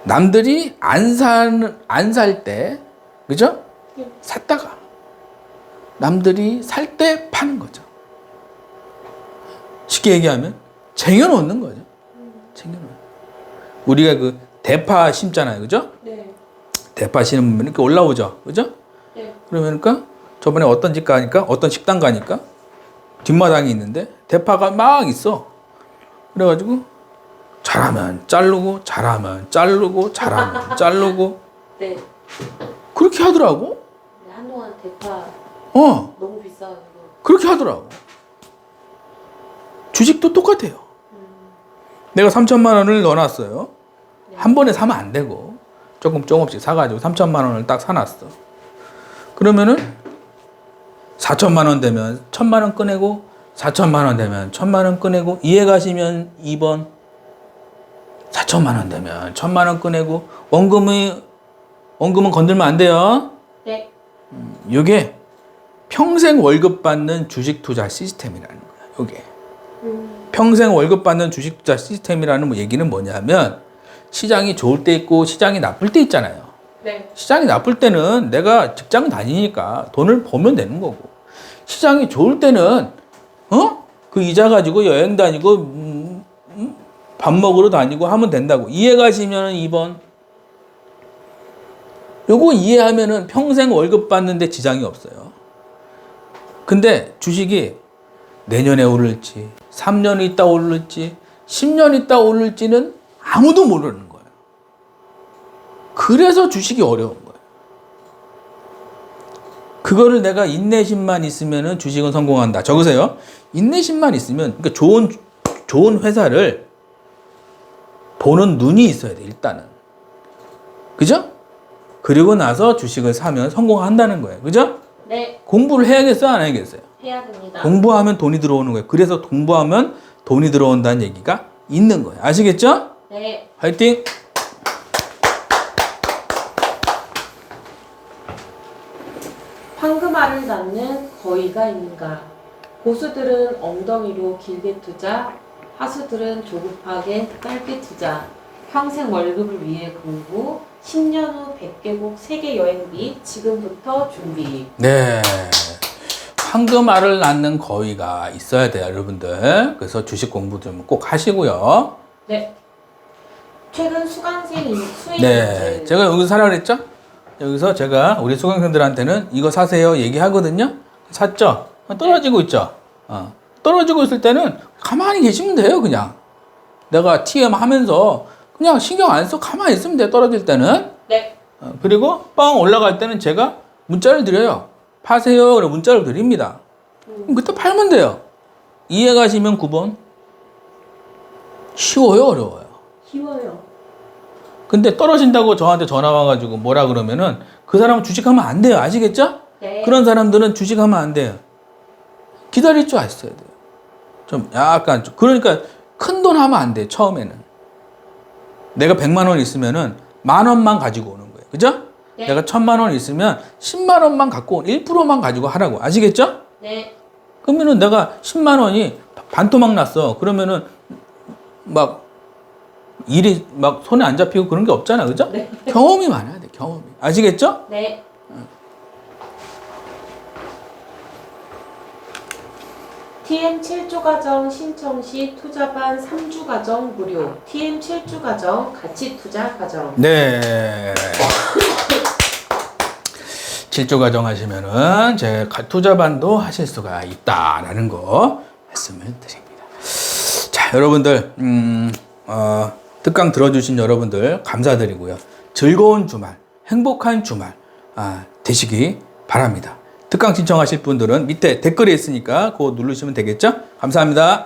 남들이 안 살 때, 그죠? 샀다가 남들이 살 때 파는 거죠. 쉽게 얘기하면 쟁여놓는 거죠. 쟁여놓는. 우리가 그 대파 심잖아요, 그죠? 네. 대파 심으면 이렇게 올라오죠, 그죠? 네. 그러니까 저번에 어떤 집 가니까 어떤 식당 가니까 뒷마당이 있는데 대파가 막 있어. 그래가지고 잘하면 자르고 잘하면 자르고 잘하면 자르고 네. 그렇게 하더라고. 네, 한동안 대파 너무 비싸가지고. 그렇게 하더라고. 주식도 똑같아요. 내가 3천만 원을 넣어놨어요. 네. 한 번에 사면 안 되고 조금씩 사가지고 3천만 원을 딱 사놨어. 그러면은 4천만 원 되면 1천만 원 꺼내고 4천만 원 되면 1천만 원 꺼내고 이해 가시면 2번 4천만 원 되면 1천만 원 꺼내고 원금은 건들면 안 돼요. 네. 이게 평생 월급 받는 주식 투자 시스템이라는 거야. 이게 평생 월급 받는 주식 투자 시스템이라는 얘기는 뭐냐면 시장이 좋을 때 있고 시장이 나쁠 때 있잖아요. 네. 시장이 나쁠 때는 내가 직장 다니니까 돈을 벌면 되는 거고 시장이 좋을 때는 그 이자 가지고 여행 다니고 밥 먹으러 다니고 하면 된다고. 이해 가시면 2번. 요거 이해하면은 평생 월급 받는데 지장이 없어요. 근데 주식이 내년에 오를지 3년 있다 오를지 10년 있다 오를지는 아무도 모르는 거예요. 그래서 주식이 어려운 거예요. 그거를 내가 인내심만 있으면은 주식은 성공한다. 적으세요. 인내심만 있으면, 그러니까 좋은 회사를 보는 눈이 있어야 돼, 일단은. 그죠? 그리고 나서 주식을 사면 성공한다는 거예요. 그죠? 네. 공부를 해야겠어요, 안 해야겠어요? 해야 됩니다. 공부하면 돈이 들어오는 거예요. 그래서 공부하면 돈이 들어온다는 얘기가 있는 거예요. 아시겠죠? 네. 화이팅! 황금알을 낳는 거위가 있는가? 고수들은 엉덩이로 길게 투자, 하수들은 조급하게 짧게 투자, 평생 월급을 위해 공부, 10년 후 100개국 세계 여행비, 지금부터 준비. 네. 황금알을 낳는 거위가 있어야 돼요, 여러분들. 그래서 주식 공부 좀 꼭 하시고요. 네. 최근 수강생 수익 네. 제가 여기서 사라 그랬죠? 여기서 제가 우리 수강생들한테는 이거 사세요 얘기하거든요. 샀죠? 떨어지고 있죠? 떨어지고 있을 때는 가만히 계시면 돼요, 그냥. 내가 TM 하면서 그냥 신경 안 써 가만히 있으면 돼, 떨어질 때는. 네. 그리고 뻥 올라갈 때는 제가 문자를 드려요. 파세요. 그래 문자를 드립니다. 그럼 그때 팔면 돼요. 이해 가시면 9번. 쉬워요, 어려워요? 쉬워요. 근데 떨어진다고 저한테 전화 와가지고 뭐라 그러면은 그 사람은 주식하면 안 돼요. 아시겠죠? 네. 그런 사람들은 주식하면 안 돼요. 기다릴 줄 아셔야 돼요. 좀 약간 그러니까 큰 돈 하면 안 돼. 처음에는. 내가 100만 원 있으면은 10,000원만 가지고 오는 거예요. 그죠? 네. 내가 1,000만 원 있으면 10만 원만 갖고 1%만 가지고 하라고. 아시겠죠? 네. 그러면은 내가 10만 원이 반토막 났어. 그러면은 막 일이 막 손에 안 잡히고 그런 게 없잖아. 그죠? 네. 경험이 많아야 돼. 경험이. 아시겠죠? 네. TM 7조 과정 신청 시 투자반 3주 과정 무료. TM 7주 과정 가치 투자 과정. 네. 7조 과정 하시면은 제 투자반도 하실 수가 있다라는 거 말씀을 드립니다. 자, 여러분들 특강 들어주신 여러분들 감사드리고요. 즐거운 주말, 행복한 주말 되시기 바랍니다. 특강 신청하실 분들은 밑에 댓글에 있으니까 그거 누르시면 되겠죠? 감사합니다.